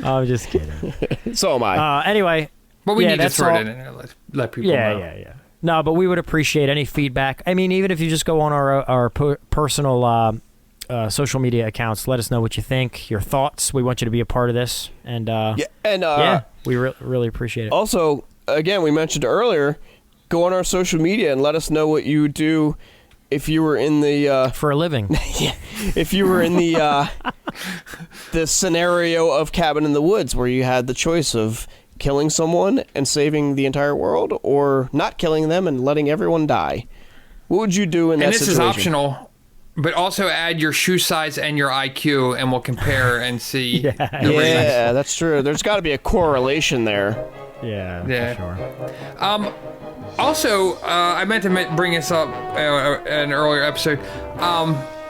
I'm just kidding. So am I. Anyway. But we need to throw it in there, let people know. Yeah. No, but we would appreciate any feedback. I mean, even if you just go on our personal social media accounts, let us know what you think, your thoughts. We want you to be a part of this. And, we really appreciate it. Also, again, we mentioned earlier, go on our social media and let us know what you would do if you were in the for a living. Yeah, if you were in the scenario of Cabin in the Woods, where you had the choice of killing someone and saving the entire world, or not killing them and letting everyone die. What would you do in that situation? And this is optional, but also add your shoe size and your IQ, and we'll compare and see. Yeah, that's true. There's got to be a correlation there. Yeah, for sure. Also, I meant to bring this up in an earlier episode.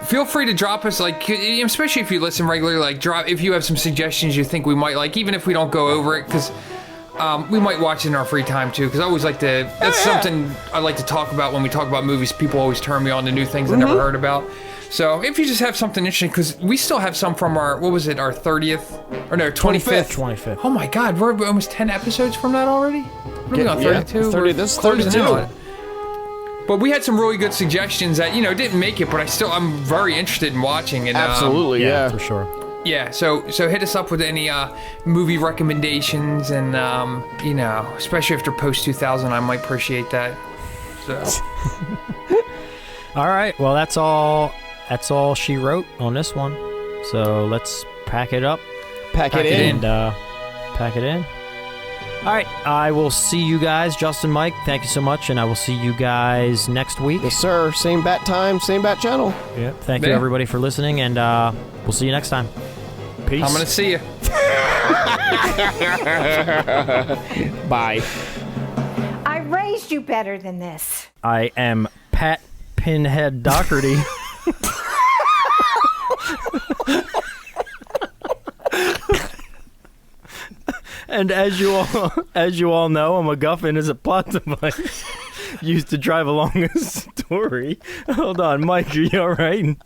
Feel free to drop us, especially if you listen regularly, drop if you have some suggestions you think we might like, even if we don't go over it, because we might watch it in our free time too. Because I always like to. That's something I like to talk about when we talk about movies. People always turn me on to new things I never heard about. So if you just have something interesting, because we still have some from our, what was it, our 30th? Or no, 25th. 25th. Oh my God, we're almost 10 episodes from that already? What are we on, 32? 30, this is 32. But we had some really good suggestions that, didn't make it, but I'm very interested in watching. And, absolutely, yeah. For sure. Yeah, so hit us up with any movie recommendations and, especially after post-2000, I might appreciate that. So. All right, well, that's all she wrote on this one. So let's pack it up. Pack it in. Pack it in. All right, I will see you guys. Justin, Mike, thank you so much, and I will see you guys next week. Yes, sir. Same bat time, same bat channel. Yeah. Thank you, everybody, for listening, and we'll see you next time. Peace. I'm going to see you. Bye. I raised you better than this. I am Pat Pinhead Doherty. And as you all know, a MacGuffin is a plot device used to drive along a story. Hold on, Mike, are you all right?